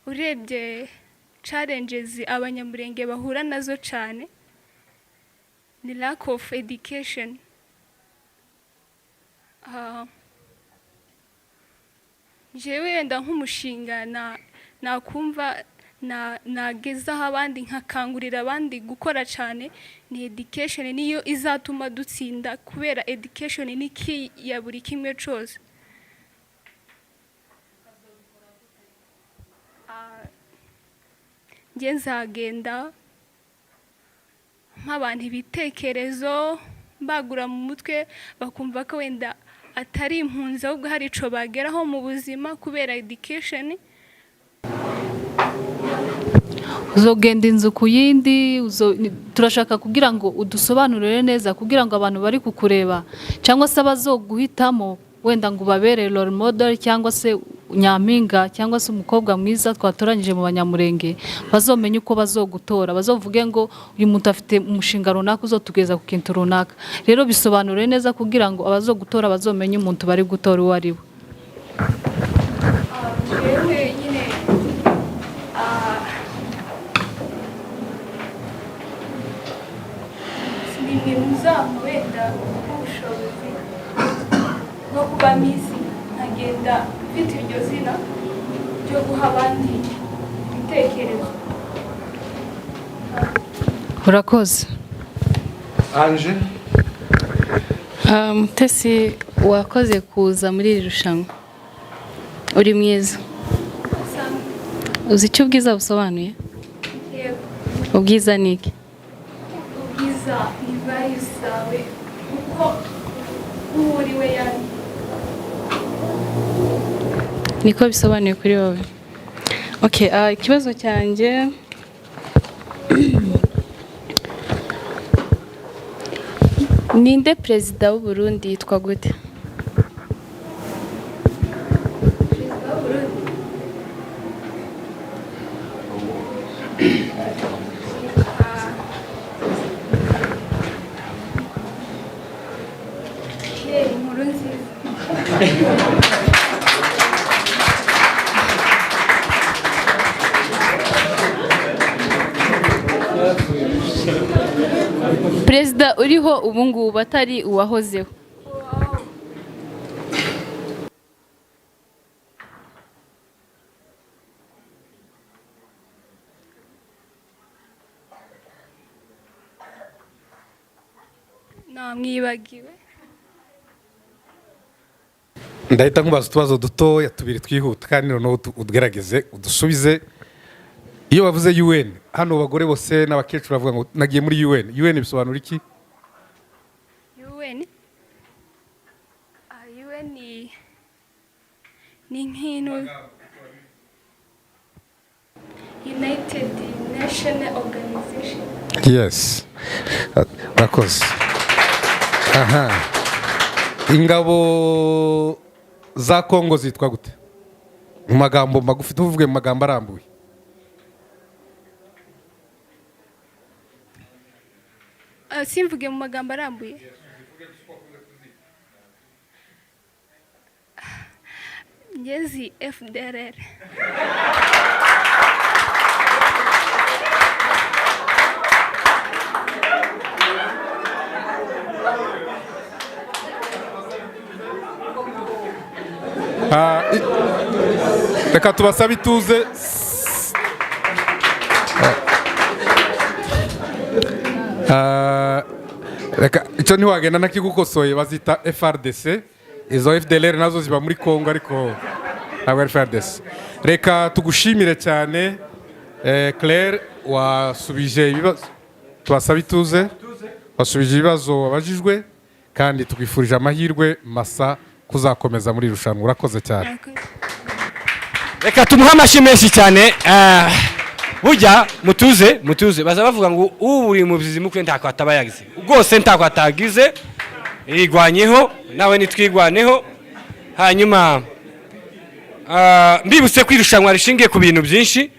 Urebye challenges Abanyamurenge bahura nazo cyane ni lack of education. Jewe wenda nk'umushinga nakumva nagezaho abandi, nkakangurira abandi gukora cyane, ni education. Niyo izatuma dutsinda, kubera education ni key ya buri kimwe cyose. Nge nzagenda nk'abantu ibitekerezo bagura mu mutwe, bakumva ko wenda atari impunzi ahubwo hari ico bageraho mu buzima kubera education. Uzogenda inzu ku yindi, turashaka kugira ngo udusobanurire neza, kugira ngo abantu bari kukureba cyangwa se abazoguhitamo wenda ngo babere role model cyangwa se Nyampinga cyangwa se umukobwa mwiza twatoranyije mu Banyamurenge, bazomenye uko bazogutora, bazovuge ngo uyu muntu afite umushinga runaka uzotugeza ku kintu runaka. Rero bisobanure neza kugira ngo abazogutora bazomenye umuntu bari gutora uwo ari we. Jewe nyine ubushobozi bwo kuba misi nkagenda mfite iryo zina ryo guha abandi ibitekerezo. urakoze. Anje Mutesi wakoze kuza muri iri rushanwa, uri mwiza. Uzi icyo ubwiza busobanuye? Yego. Ubwiza ni iki? Ubwiza ni values zawe uko uriwe yani. Niko bisobanuye kuri wowe. Okay, ikibazo cyanjye ninde perezida w'u Burundi yitwa gute? Perezida uriho ubu ngubu atari uwahozeho. Namwibagiwe. ndahita nkubaza utubazo dutoya tubiri twihuta kandi noneho ugerageze udusubize. Iyo bavuze UN hano bagore bose n'abakecuru bavuga ngo nagiye muri UN. UN bisobanura iki? UN ni nk'intu United National Organization. Yes. Urakoze. Aha. Ingabo za Kongo zitwa gute? Mu magambo magufi tuvuge mu magambo arambuye. Simvuge mu magambo arambuye. Ngezi FDLR. Reka tubasabe ituze. Reka icyo ntiwagenda nakigukosoye bazita FRDC. Izo FDLR nazo ziba muri Kongo ariko ntabwo ari FRDC. Reka tugushimire cyane Claire, wasubije ibibazo. Tubasaba ituze. Wasubije ibibazo wabajijwe kandi tukwifurije amahirwe masa kuzakomeza muri rushanwa. Urakoze cyane. Reka tumuhe amashyi menshi cyane. Burya mutuze baza bavuga ngo uri mu byizi mukwe ntako atabayagize. Ubwose ntako atagize igwanyeho nawe nitwigwaneho. Hanyuma mbibutse kwirushanwa rishingiye ku bintu byinshi,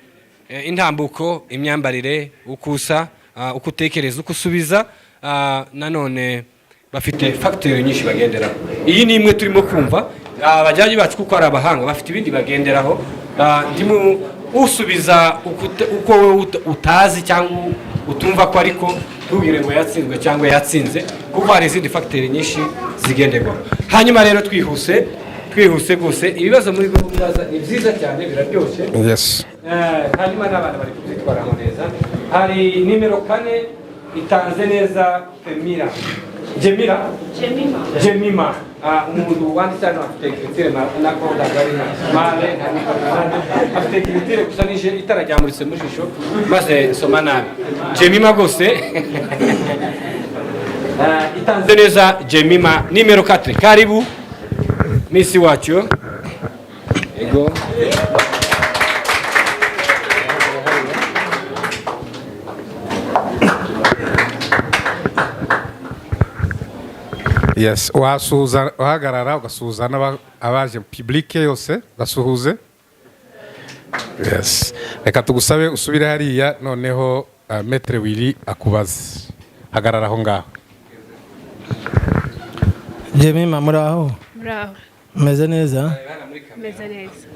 intambuko, imyambarire, ukusa, ukutekereza, ukusubiza, nanone bafite facteur nyinshi bagenderaho. Iyi ni imwe turimo kumva abajyaji bacu kuko ari abahanga bafite ibindi bagenderaho. Ndimu usubiza uko utazi cyangwa utumva ko ariko ntugire ngo yatsinzwe cyangwa yatsinze kuko hari izindi facteur nyinshi zigenderwaho. Hanyuma rero twihuse gose ibibazo muri bwo byaza ni byiza cyane biraryoshye. Yes. Hanyuma n'abana bari kwitwara neza. Hari nimero 4 itanze neza Femira. Jemima. Umuntu wanditse hano afite kiritire na konda gari male afite kiritire gusa nije itarajyamuritse mu jisho maze soma nabi. Jemima gose itanze neza Jemima nimero 4. Karibu Misi wacu. Ego. Yes, wasuhuza uhagarara ugasuhuza abaje public yose basuhuze. Yes. Reka tugusabe usubire hariya noneho Maître Willy akubaze. Hagarara aho ngaho. Jemima muraho? Bravo. Meze neza? Meze neza.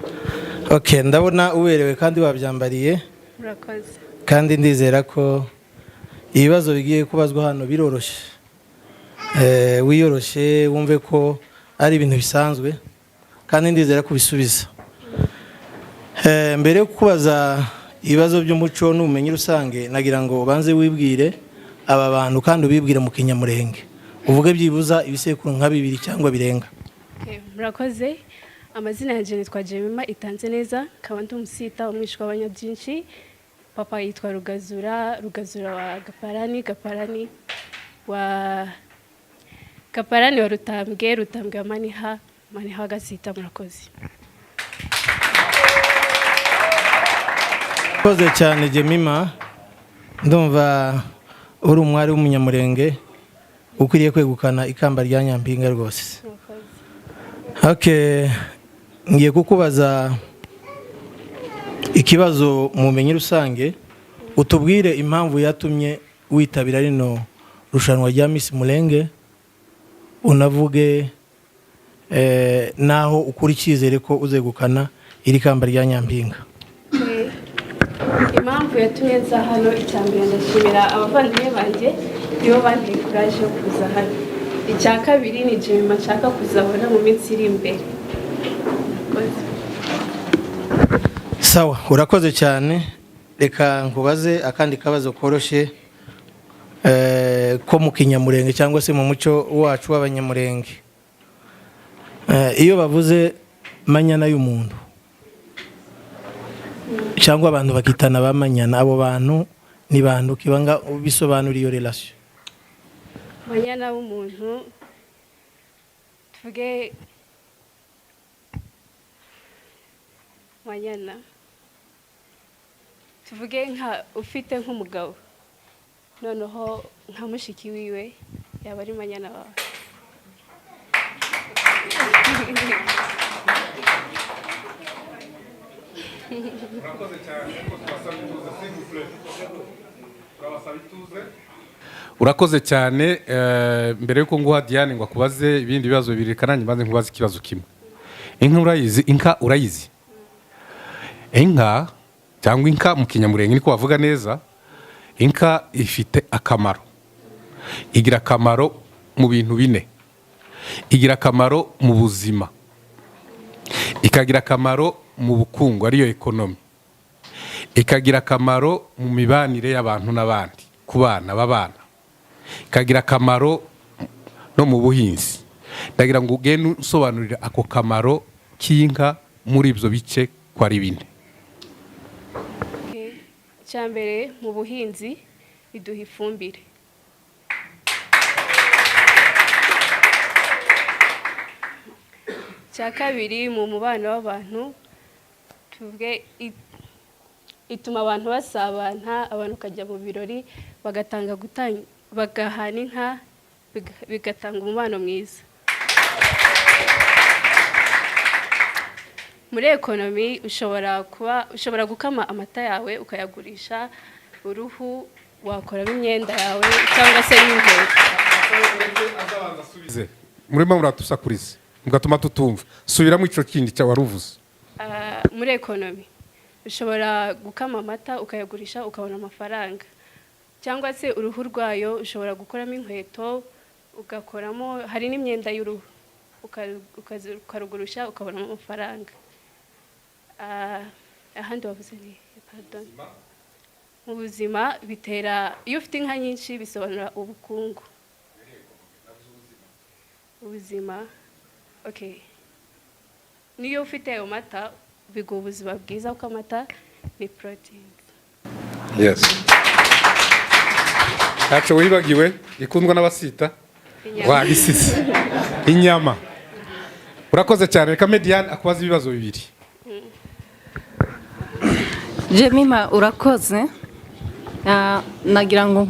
Okay, ndabona uberewe kandi wabyambariye. Urakoze. Kandi ndizera ko ibibazo bigiye kubazwa hano biroroshye. wiyoroshe wumve ko ari ibintu bisanzwe kandi ndizera kubisubiza. Mbere yo kubaza ibibazo by'umuco n'ubumenyi rusange nagira ngo banze wibwire aba bantu kandi ubibwire mu kinyamurenge uvuge byibuza ibisekuru nka 2 cyangwa birenga. Murakoze. Amazina yanjye nitwa Jemima itanze neza, kaba ndi umusita umwishwa w'abanyabyinshi. Papa yitwa Rugazura wa Gaparani wa Rutambwe wa Maniha Gasita. Murakoze. Murakoze cyane Jemima, ndumva uri umwari w'umunyamurenge ukwiriye kwegukana ikamba rya nyampinga rwose. Okay, ngiye kukubaza ikibazo mu bumenyi rusange, utubwire impamvu yatumye witabira rino rushanwa rya Miss Mulenge, unavuge naho ukuri cyizere ko uzegukana iri kamba rya nyampinga. Impamvu yatumye nza hano, icyambere ndashimira abavandimwe banjye nibo banteye courage yo kuza hano. Icya kabiri ni Jemima nshaka kuzabona mu minsi iri imbere. Sawa, urakoze cyane. Reka nkubaze akandi kabazo koroshe ko mu kinyamurenge cyangwa se mu muco wacu w'abanyamurenge. Iyo bavuze manyana y'umuntu cyangwa abantu bakitana bamanyana, abo bantu ni bantu kibanga bisobanura iyo relation. Manyana w'umuntu tuvuge manyana, tuvuge nka ufite nk'umugabo noneho nka mushiki wiwe yaba ari manyana wawe. Urakoze cyane. Mbere yuko nguha Diane ngo akubaze ibindi bibazo bibiri, kananye mbanze nkubaze ikibazo kimwe. Inka urayizi? Inka cyangwa inka mu kinyamurenge niko bavuga neza. Inka ifite akamaro, igira akamaro mu bintu bine. Igira akamaro mu buzima, ikagira akamaro mu bukungu ariyo ekonomi, ikagira akamaro mu mibanire y'abantu n'abandi ku bana babana, ikagira akamaro no mu buhinzi. Ndagira ngo ugende usobanurira ako kamaro k'inka muri ibyo bice ko ari bine. Cyambere mu buhinzi iduha ifumbire. Cya kabiri mu mubano w'abantu tuvuge ituma abantu basabana, abantu kajya mu birori bagahana inka bigatanga umubano mwiza. Muri ekonomi ushobora gukama amata yawe ukayagurisha, uruhu wakoramo imyenda yawe cyangwa se n'inkweto. Murimo muratusakurize mugatuma tutumva. Subiramo ico kindi cya waruvuze. Muri ekonomi ushobora gukama amata ukayagurisha ukabona amafaranga, cyangwa se uruhu rwayo ushobora gukoramo inkweto ugakoramo, hari n'imyenda y'uruhu ukarugurisha ukabona amafaranga. Ahandi wavuze ni pardon. Mu buzima bitera, iyo ufite inka nyinshi bisobanura ubukungu. Ubuzima okay. Niyo ufite ayo mata biguha ubuzima bwiza kuko amata ni protein. Yes. Ntacyo wibagiwe ikundwa n'abasita wagisize inyama. Urakoze cyane. Reka Mediane akubaza ibibazo bibiri. Jemima urakoze. Nagira ngo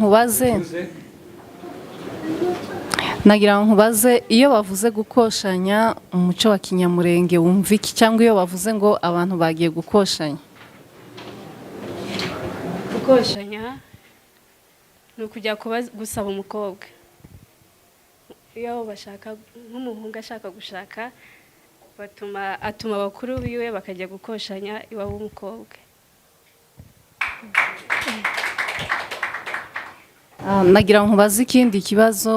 nkubaze iyo bavuze gukoshanya umuco wa kinyamurenge wumva iki, cyangwa iyo bavuze ngo abantu bagiye gukoshanya? Gukoshanya ni ukujya gusaba umukobwa. Iyo bashaka nk'umuhungu ashaka gushaka atuma abakuru biwe bakajya gukoshanya iwabo w'umukobwa. nagira ngo nkubaze ikindi kibazo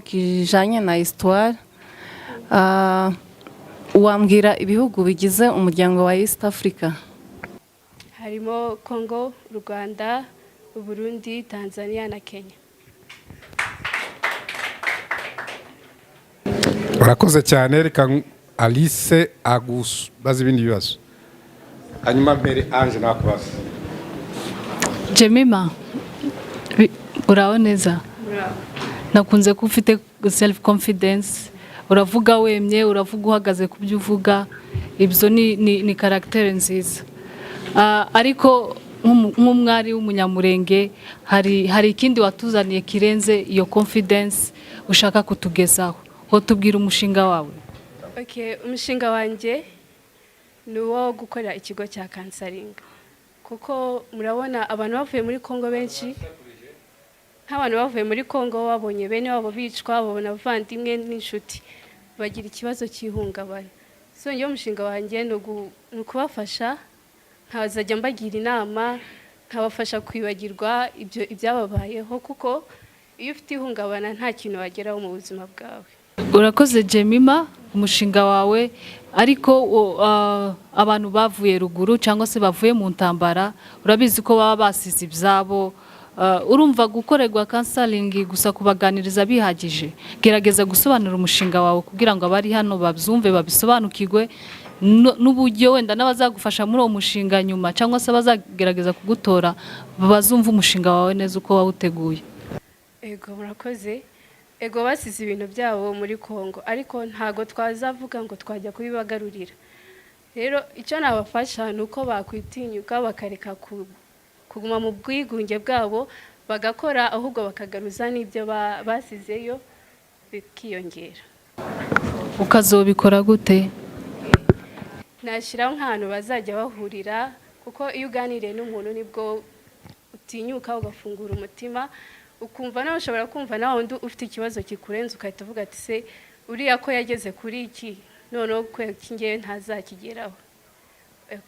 kijanye na histoire. Wambwira ibihugu bigize umuryango wa East Africa? harimo Congo, Rwanda, Burundi, Tanzania na Kenya. urakoze cyane. Reka Alice Agus bazi ibindi bibazo, hanyuma mbere Ange nakubaza. Jemima, uraho neza? Nakunze ko ufite self confidence, uravuga wemye, uravuga uhagaze ku byo uvuga, ibyo ni karaktere nziza. Ariko nk'umwari w'umunyamurenge hari ikindi watuzaniye kirenze iyo confidence ushaka kutugezaho. Ho tubwira umushinga wawe. Okay, umushinga wanjye ni uwo gukora ikigo cya counseling. Kuko murabona abantu bavuye muri Congo benshi, nk'abantu bavuye muri Congo babonye bene wabo bicwa, babona abavandimwe n'inshuti, bagira ikibazo cy'ihungabana. So njye umushinga wanjye ni ukubafasha, nkazajya mbagira inama, nkabafasha kwibagirwa ibyababayeho, kuko iyo ufite ihungabana nta kintu wageraho mu buzima bwawe. Urakoze Jemima, umushinga wawe. Ariko abantu bavuye ruguru cyangwa se bavuye mu ntambara, urabizi ko baba basize ibyabo. Urumva gukorerwa counseling gusa kubaganiriza bihagije? Gerageza gusobanura umushinga wawe kugira ngo abari hano babyumve, babisobanukirwe, n'uburyo wenda n'abazagufasha muri uwo mushinga nyuma cyangwa se bazagerageza kugutora bazumva umushinga wawe neza uko wawuteguye. Ego murakoze. Ego basize ibintu byabo muri Congo, ariko ntago twazavuga ngo twajya kubibagarurira. Rero icyo nabafasha nuko bakwitinyuka bakareka kuguma mu bwigunge bwabo, bagakora ahubwo bakagaruza n'ibyo basizeyo bikiyongera. Ukazobikora gute? Nashyiraho nk'ahantu bazajya bahurira, kuko iyo uganiriye n'umuntu nibwo utinyuka ugafungura umutima, ukumva nawe ushobora kumva nawe undi ufite ikibazo kikurenze ukahita uvuga ati se uriya ko yageze kuri iki noneho kwe kingewe ntazakigeraho.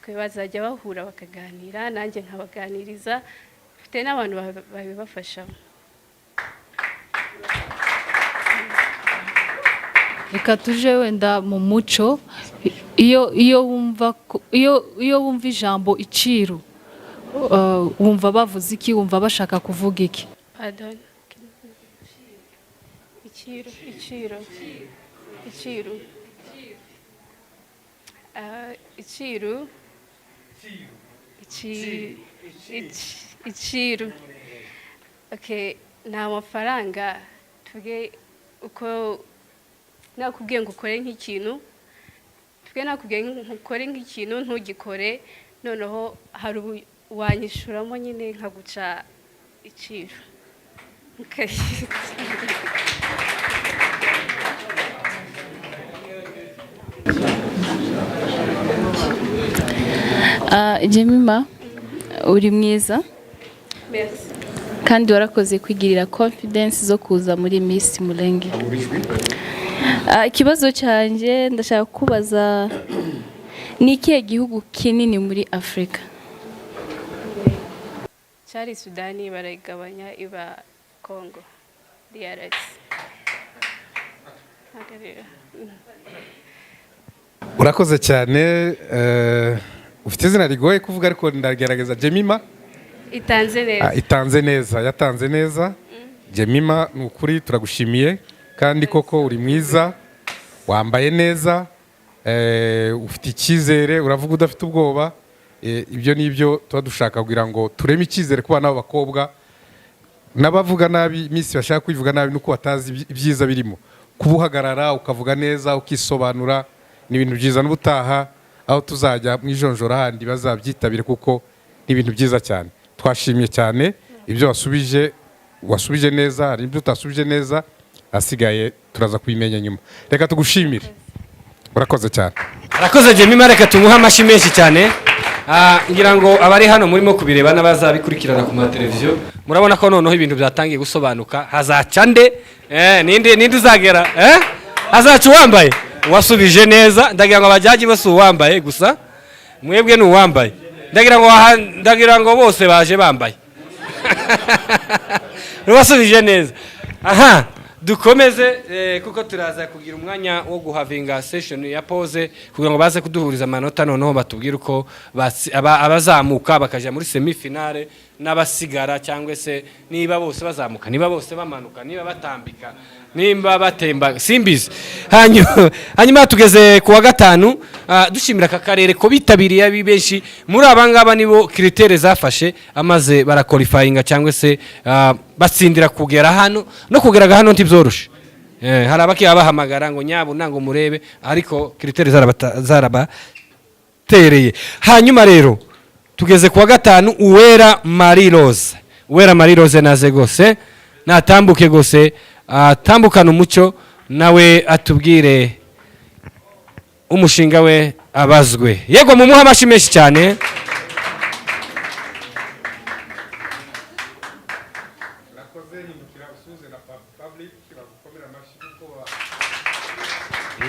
Bazajya bahura bakaganira, nanjye nkabaganiriza, mfite n'abantu babibafashamo. Reka tuje wenda mu muco. Iyo wumva ijambo iciro, wumva bavuze iki? Wumva bashaka kuvuga iki? Pardon. Iciro. Okay, ni amafaranga. Tuvuge uko nakubwiye ngo ukore nk'ikintu, nakubwiye nkukore nk'ikintu ntugikore, noneho hari wanyishuramo nyine nkaguca iciro. Okay. Jemima, uri mwiza. Merci. Kandi warakoze kwigirira confidence zo kuza muri Miss Mulenge. Ikibazo cyanjye ndashaka kubaza, ni ikihe gihugu kinini muri Afrika? Cyari Sudani, barayigabanya iba Congo, DRC. urakoze cyane. Ufite izina rigoye kuvuga ariko ndagerageza. Jemima yatanze neza. Jemima, ni ukuri turagushimiye, kandi koko uri mwiza, wambaye neza, ufite icyizere, uravuga udafite ubwoba. Ibyo nibyo tuba dushaka kugira ngo tureme icyizere ku bana b'abakobwa. N'abavuga nabi Miss bashaka kwivuga nabi nuko batazi ibyiza birimo. Kubuhagarara ukavuga neza ukisobanura ni ibintu byiza, n'ubutaha aho tuzajya mu ijonjora handi bazabyitabire kuko ni ibintu byiza cyane. Twashimye cyane ibyo wasubije neza, hari ibyo utasubije neza, asigaye turaza kubimenya nyuma. Reka tugushimire, urakoze cyane. Arakoze Jemima, reka tumuhe amashyi menshi cyane. Ngira ngo abari hano murimo kubireba n'abazabikurikirana ku mateleviziyo, murabona ko noneho ibintu byatangiye gusobanuka. Hazaca nde? Ninde uzagera? Hazaca uwambaye? Wasubije neza. Ndagira ngo abajyaji bose uwambaye gusa, mwebwe ni uwambaye. Ndagira ngo bose baje bambaye. rubasubije neza. Aha, dukomeze kuko turaza kugira umwanya wo guhavinga session ya pause kugira ngo baze kuduhuriza amanota noneho batubwira uko abazamuka bakaja muri semifinale n'abasigara cyangwa se niba bose bazamuka, niba bose bamanuka, niba batambika, nimba batemba simbizi. Hanyuma tugeze ku wa gatanu, dushimira aka karere ko bitabiriye abi benshi muri abangaba nibo kritere zafashe amaze baraqualifyinga cyangwa se batsindira kugera hano no kugeraga hano ntibyoroshe. Hari abaki abahamagara ngo nyabo nango murebe ariko kritere zarabatereye. Hanyuma rero tugeze ku wa gatanu, Uwera Marie Rose. Uwera Marie Rose naze gose natambuke gose atambukana umucyo nawe atubwire umushinga we abazwe. Yego mumuha amashi menshi cyane.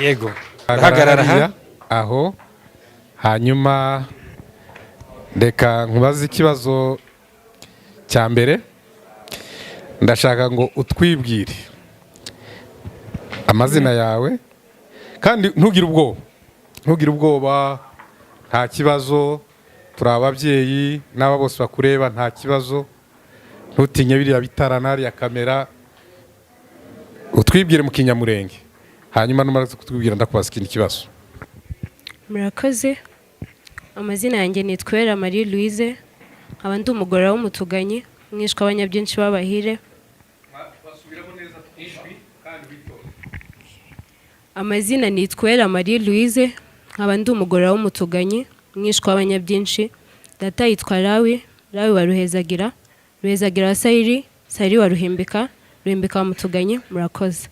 Yego hagarara aho hanyuma reka nkubaze ikibazo cya mbere. Ndashaka ngo utwibwire amazina yawe kandi ntugire ubwoba, nta kibazo, turi ababyeyi n'aba bose bakureba, nta kibazo, ntutinye biriya bitarana ya kamera, utwibwire mu kinyamurenge hanyuma numara kutwibwira ndakubaza ikindi kibazo. Murakoze. Amazina yanjye ni Twera Marie Louise, nkaba ndi umugore w'umutuganyi mwishwa abanyabyinshi babahire. Amazina ni Twera Marie Louise, nkaba ndi umugore w'umutuganyi mwishwa abanyabyinshi. Data yitwa Lawi wa Ruhezagira wa Sayiri wa Ruhimbika wa Mutuganyi. Murakoze.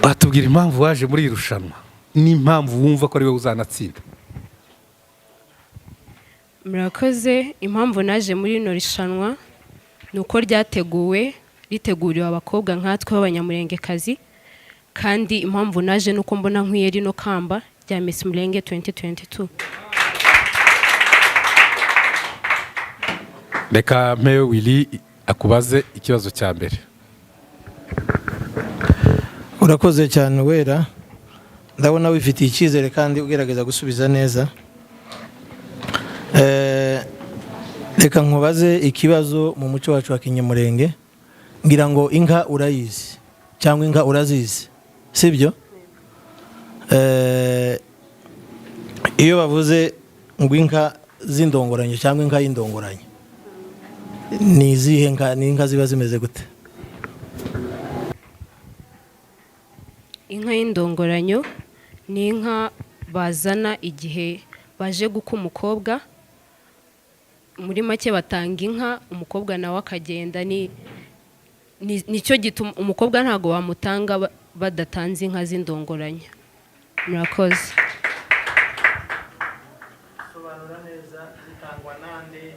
Batubwira impamvu waje muri irushanwa n'impamvu wumva ko ari we uzanatsinda. Murakoze. Impamvu naje muri ino rushanwa nuko riteguriwe abakobwa nkatwe b'abanyamurengekazi, kandi impamvu naje nuko mbona nkwiye rino kamba rya MISS MULENGE 2022. Reka mpewe Willy akubaze ikibazo cya mbere. Urakoze cyane Wera, ndabona wifitiye icyizere kandi ugerageza gusubiza neza. Reka nkubaze ikibazo mu muco wacu wa kinyamurenge. Ngira ngo inka urayizi cyangwa inka urazizi, sibyo? Iyo bavuze ngo inka z'indongoranye cyangwa inka y'indongoranye, ni izihe nka? Ni inka ziba zimeze gute? Inka y'indongoranyo ni inka bazana igihe baje guka umukobwa. Muri make batanga inka, umukobwa nawe akagenda. Nicyo gituma umukobwa ntago bamutanga badatanze inka z'indongoranyo. Murakoze. Sobanura neza, zitangwa nande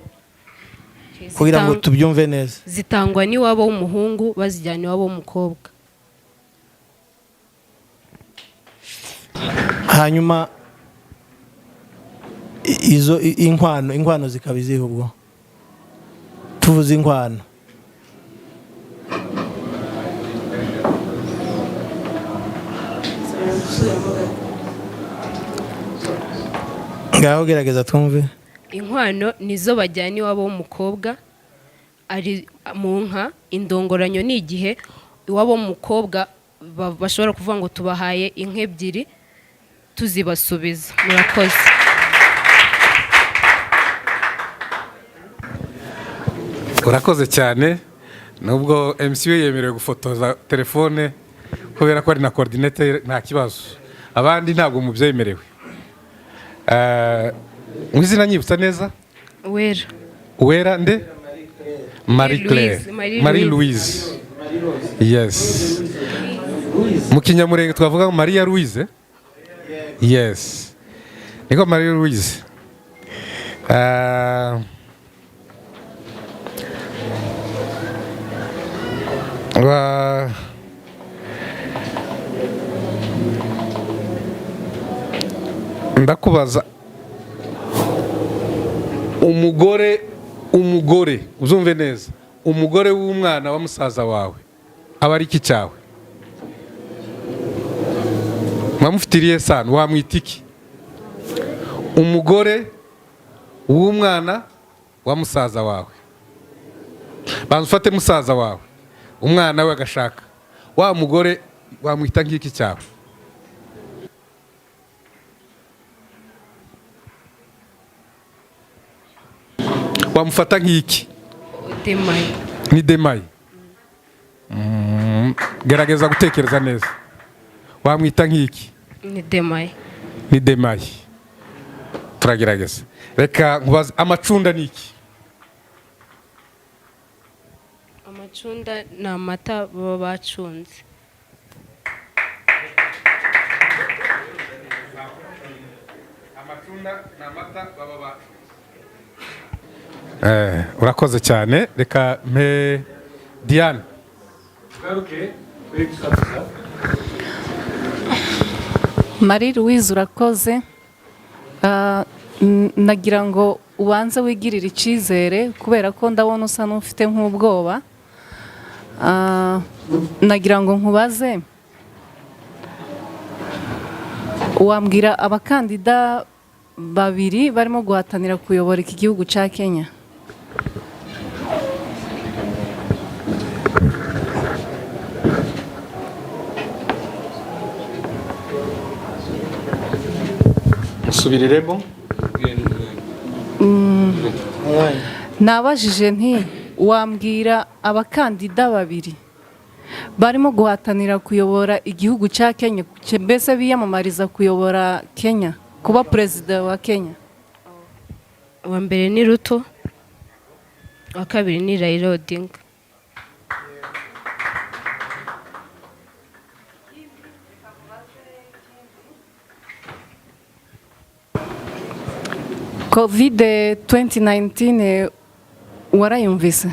kugira ngo tubyumve neza? Zitangwa n'iwabo w'umuhungu bazijyana iwabo w'umukobwa. Hanyuma izo inkwano zikaba izihe ubwo? Tuvuze inkwano. Ngaho gerageza twumve. Inkwano nizo bajyana iwabo w'umukobwa ari mu nka. Indongoranyo ni igihe iwabo w'umukobwa bashobora kuvuga ngo tubahaye inka ebyiri tuzibasubiza. Murakoze. Urakoze cyane. Nubwo MC yemerewe gufotoza telefone kubera ko ari na coordinator, nta kibazo. Abandi ntabwo mubyemerewe. Mwizina nyibutsa neza? Uwera nde? Marie Louise. Yes. Mu kinyamurenge twavuga Maria Louise? Yes. Niko Marie Louise. Ndakubaza umugore uzumve neza, umugore w'umwana wa musaza wawe aba ari iki cyawe? Mwamufitiriye sana, wamwita iki? Umugore w'umwana wa musaza wawe, banza ufate musaza wawe, umwana we agashaka, wa mugore wamwita nk'iki cyawe? Wamufata nk'iki? Demayi. Ni Demayi. Gerageza gutekereza neza. Wamwita nk'iki? Ni Demayi. Ni Demayi. Turagerageza. Reka nkubaze, amacunda ni iki? Amacunda ni amata baba bacunze. Amacunda ni amata baba bacunze. Urakoze cyane. Reka mpe Diane. Marie Louise urakoze. Nagira ngo ubanze wigirire icyizere kubera ko ndabona usa n'ufite nk'ubwoba. Nagira ngo nkubaze, wambwira abakandida babiri barimo guhatanira kuyobora iki gihugu cya Kenya? Musubiriremo. Nabajije nti wambwira abakandida babiri barimo guhatanira kuyobora igihugu cya Kenya, mbese biyamamariza kuyobora Kenya, kuba perezida wa Kenya. Uwa mbere ni Ruto, uwa kabiri ni Raila Odinga. COVID 2019 warayumvise?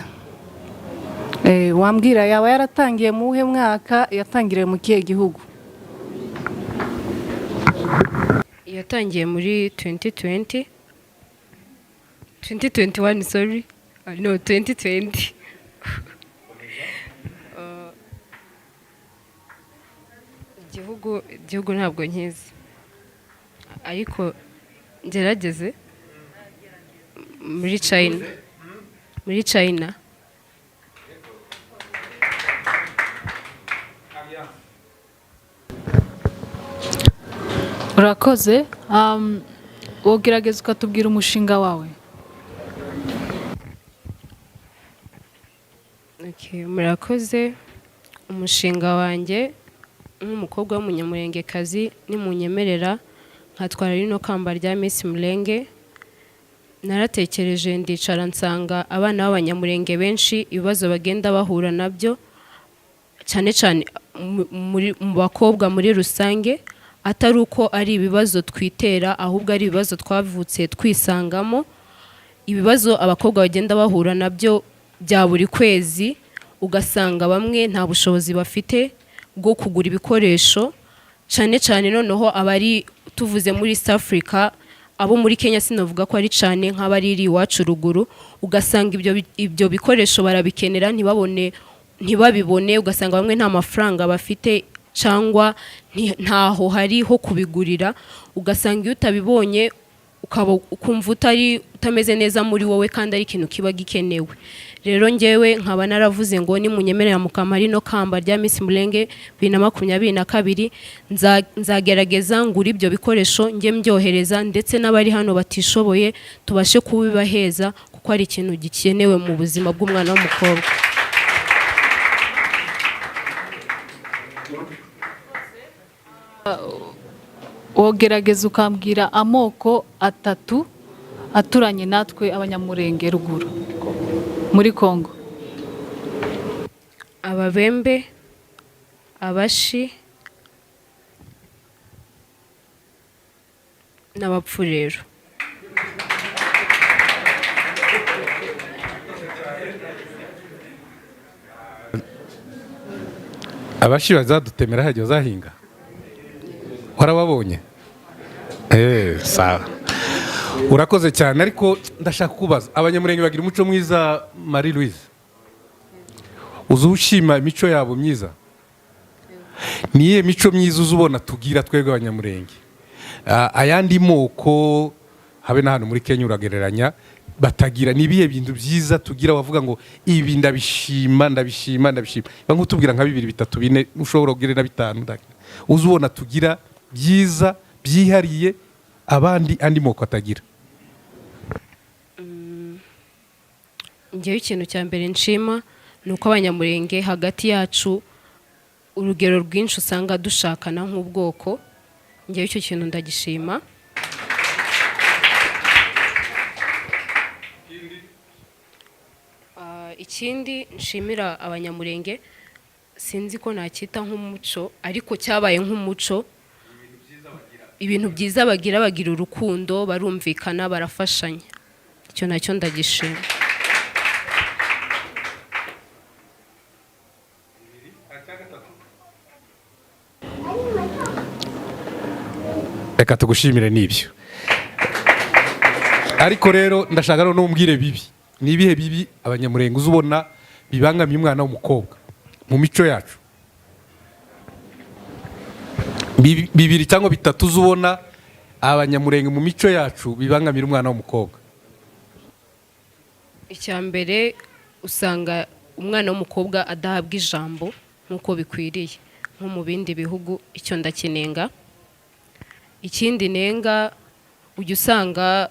Wambwira yaba yaratangiye mu uhe mwaka, yatangiriye mu kihe gihugu? Yatangiye muri 2020. 2021, sorry. No, 2020. Igihugu ntabwo nkizi. Ariko ngerageze muri China. Muri China. Urakoze. Wogerageza ukatubwira umushinga wawe. Okay, murakoze. Umushinga wanjye nk'umukobwa w'umunyamurengekazi nimunyemerera nkatwara rino kamba rya MISS Mulenge. Naratekereje ndicara nsanga abana b'abanyamurenge benshi ibibazo bagenda bahura nabyo, cyane cyane mu bakobwa muri rusange, atari uko ari ibibazo twitera, ahubwo ari ibibazo twavutse twisangamo. Ibibazo abakobwa bagenda bahura nabyo bya buri kwezi, ugasanga bamwe nta bushobozi bafite bwo kugura ibikoresho, cyane cyane noneho abari tuvuze muri East Africa, abo muri Kenya sinavuga ko ari cyane nk'abariri iwacu ruguru, ugasanga ibyo bikoresho barabikenera ntibabibone, ugasanga bamwe nta mafaranga bafite cyangwa ntaho hari ho kubigurira, ugasanga iyo utabibonye ukumva utameze neza muri wowe kandi ari ikintu kiba gikenewe. Rero ngewe nkaba naravuze ngo nimunyemerera mukampa rino kamba rya MISS Mulenge 2022 nzagerageza ngura ibyo bikoresho nge mbyohereza, ndetse n'abari hano batishoboye tubashe kubibaheza, kuko ari ikintu gikenewe mu buzima bw'umwana w'umukobwa. Wogerageza ukambwira amoko atatu aturanye natwe abanyamurenge ruguru muri Kongo. Ababembe, abashi n'abapfurero. Abashi bazadutemera hajya zahinga, warababonye? Sawa. urakoze cyane ariko ndashaka kubaza abanyamurenge bagira umuco mwiza Marie Louise uzushima imico yabo myiza niye mico myiza uzubona tugira twebwe abanyamurenge ayandi moko habe na hano muri Kenya uragereranya batagira nibiye bintu byiza tugira wavuga ngo ibi ndabishima bangu tubwira nka 2 3 4 ushobora kugerera 5 uzubona tugira byiza byihariye abandi andi moko atagira. Ngewe ikintu cya mbere nshima nuko abanyamurenge hagati yacu urugero rwinshi usanga dushakana nk'ubwoko. Ngewe icyo kintu ndagishima. Ikindi nshimira abanyamurenge sinzi ko nakita nk'umuco ariko cyabaye nk'umuco. Ibintu byiza bagira urukundo barumvikana barafashanya. Icyo nacyo ndagishima. Reka tugushimire nibyo ariko rero ndashaka no umbwire bibi nibihe bibi abanyamurenge uzubona bibangamye umwana w'umukobwa mu mico yacu bibiri cyangwa bitatu uzubona abanyamurenge mu mico yacu bibangamira umwana w'umukobwa. Icya mbere usanga umwana w'umukobwa adahabwa ijambo nkuko bikwiriye nko mu bindi bihugu. Icyo ndakinenga. Ikindi nenga ujya usanga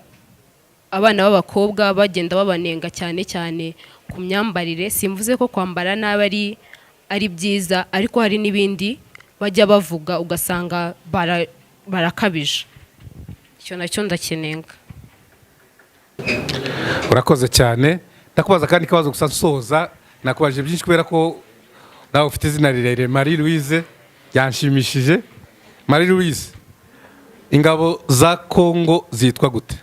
abana b'abakobwa bagenda babanenga cyane ku myambarire. Simvuze ko kwambara nabi ari byiza ariko hari n'ibindi bajya bavuga ugasanga barakabije. Icyo nacyo ndakinenga. Urakoze cyane. Ndakubaza kandi kabazo gusa nsoza nakubaje byinshi kubera ko nawe ufite izina rirerire Marie Louise yanshimishije. Marie Louise, ingabo za Kongo zitwa gute?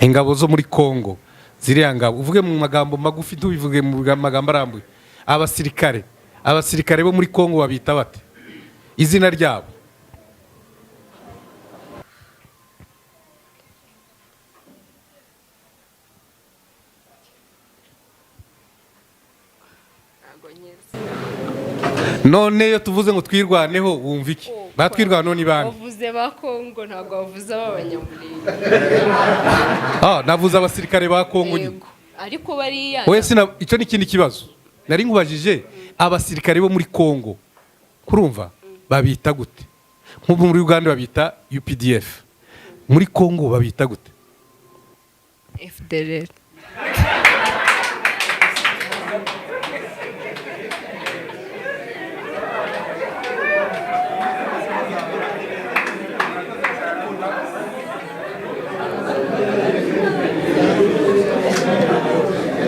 Ingabo zo muri Kongo ziriya ngabo uvuge mu magambo magufi tubivuge mu magambo arambuye. Abasirikare bo muri Kongo babita bate? Izina ryabo? None yo tuvuze ngo twirwaneho wumva iki? Batwirwanaho ni bande? Bavuze ba Kongo ntabwo bavuze abanyamurenge. Navuze abasirikare ba Kongo nyine. Ariko bariya wese icyo ni ikindi kibazo nari nkubajije abasirikare bo muri Kongo kurumva babita gute? Nk'ubu muri Uganda babita UPDF, muri Kongo babita gute? FDLR.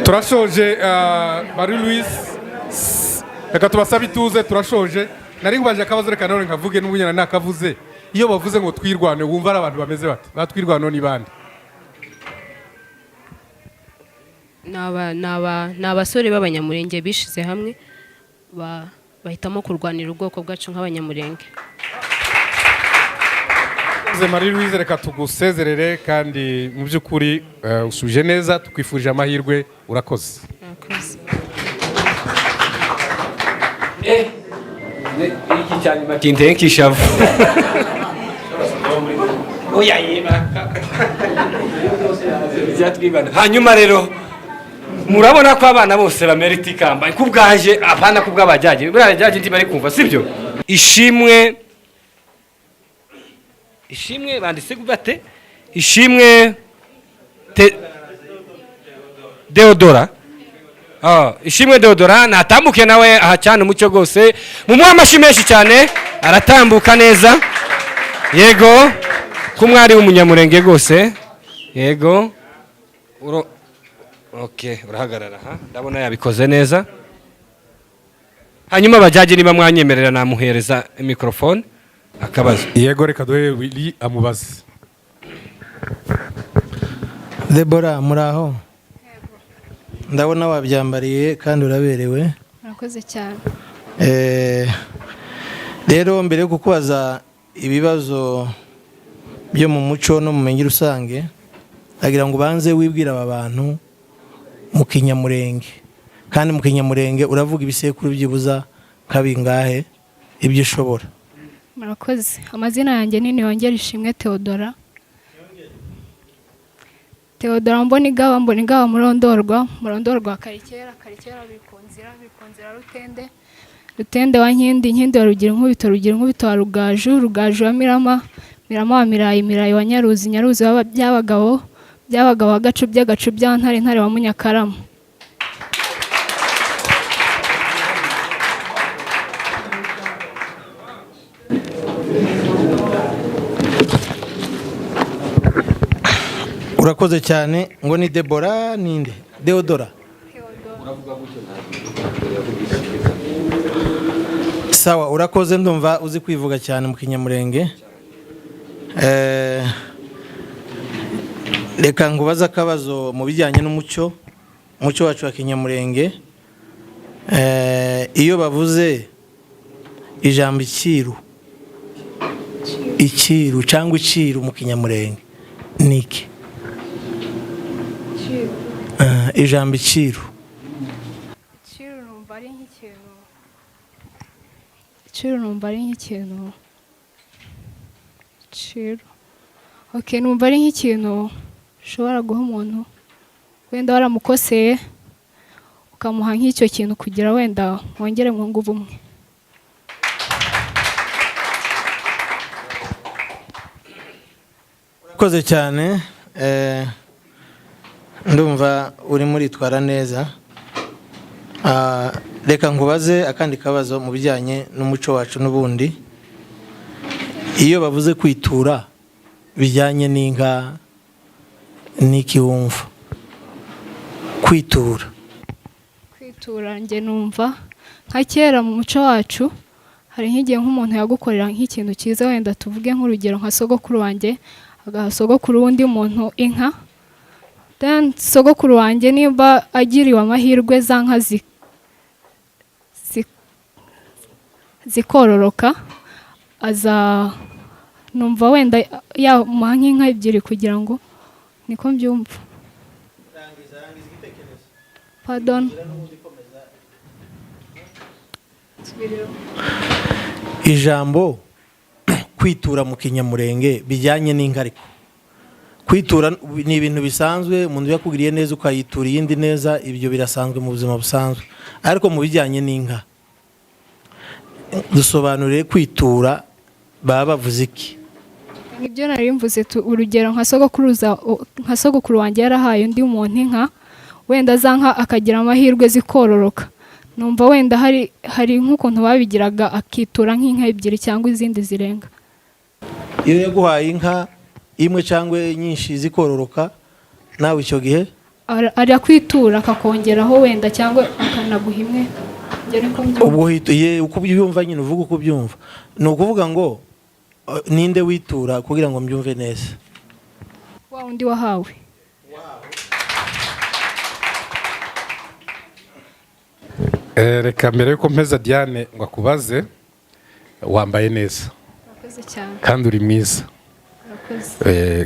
Turashoje Marie Louise reka tubasaba ituze turashoje. Nari ngubaje akabazo reka none nkavuge n'ubunyana nakavuze. Iyo bavuze ngo twirwane wumva ari abantu bameze bate? Batwirwanaho ni bande? N'abasore b'abanyamurenge bishize hamwe bahitamo kurwanira ubwoko bwacu nk'abanyamurenge. Marie Louise reka tugusezerere kandi mu by'ukuri usubije neza tukwifurije amahirwe. Urakoze. Iki cyane bakinteye nk'ishavu. Oya yeba. Hanyuma rero murabona ko abana bose bamerita ikamba kubwaje apana kubw'abajyaje. Buriya ndi bari kumva sibyo? Ishimwe banditse gubate ishimwe Deodora. Ishimwe Deodora natambuke nawe aha cyane umucyo gose mu amashi menshi cyane aratambuka neza. Yego kumwari w'umunyamurenge gose. Yego okay urahagarara ha ndabona yabikoze neza. Hanyuma bajyaje niba mwanyemerera namuhereza microphone akabazo. Yego reka duhe Willy amubaze. Debora muraho? Ndabona wabyambariye kandi uraberewe. Murakoze cyane. Rero mbere yo kukubaza ibibazo byo mu muco no mu menyi rusange, agira ngo banze wibwira aba bantu mu kinyamurenge, kandi mu kinyamurenge uravuga ibisekuru byibuza kabingahe ibyo ushobora. Murakoze. Amazina yanjye ni Niyongera Ishimwe Theodora. Theodora Mbonigaba murondorwa karikera bikonzira Rutende wa Nkindi wa Rugira Inkubito wa Rugaju wa Mirama wa Mirayi wa Nyaruzi wa byabagabo wa Gacubya wa Ntare wa Munyakarama. Urakoze cyane. Ngo ni Debora ninde? Deodora. Sawa, urakoze. Ndumva uzi kwivuga cyane mu kinyamurenge. Reka ngubaza akabazo mu bijyanye n'umuco wacu wa kinyamurenge. Iyo bavuze ijambo ikiru cyangwa iciru mu kinyamurenge niki? Ijambo iciru numva ari nk'ikintu okay, numva ari nk'ikintu ushobora guha umuntu wenda waramukoseye ukamuha nk'icyo kintu kugira wenda wongere mwungu ubumwe. Urakoze cyane. Ndumva uri muritwara neza. Reka nkubaze akandi kabazo mu bijyanye n'umuco wacu n'ubundi. Iyo bavuze kwitura bijyanye n'inka n'iki wumva? Kwitura nge numva nka kera mu muco wacu hari nk'igihe nk'umuntu yagukorera nk'ikintu cyiza, wenda tuvuge nk'urugero nka sogokuru wanjye agaha sogokuru w'undi muntu inka, then sogokuru wanjye niba agiriwe amahirwe za nka zikororoka, numva wenda yamuha nk'inka ebyiri kugira ngo, niko mbyumva. Pardon. Ijambo kwitura mu kinyamurenge bijyanye n'inka, ariko kwitura ni ibintu bisanzwe, umuntu yakugiriye neza ukayitura iyindi neza, ibyo birasanzwe mu buzima busanzwe. Ariko mu bijyanye n'inka dusobanurire kwitura baba bavuze iki? Ibyo nari mvuze, urugero nka sogokuru wanjye yarahaye undi muntu inka, wenda za nka akagira amahirwe zikororoka, numva wenda hari nk'ukuntu babigiraga akitura nk'inka ebyiri cyangwa izindi zirenga. Iyo yaguhaye inka imwe cyangwa nyinshi zikororoka, nawe icyo gihe arakwitura akakongeraho wenda cyangwa akanaguha imwe. Ubwo uko ubyumva nyine uvuga uko ubyumva. Ni ukuvuga ngo ninde witura kugira ngo mbyumve neza? Wa undi wahawe. Reka mbere yuko mpeza Diane ngo akubaze, wambaye neza kandi uri mwiza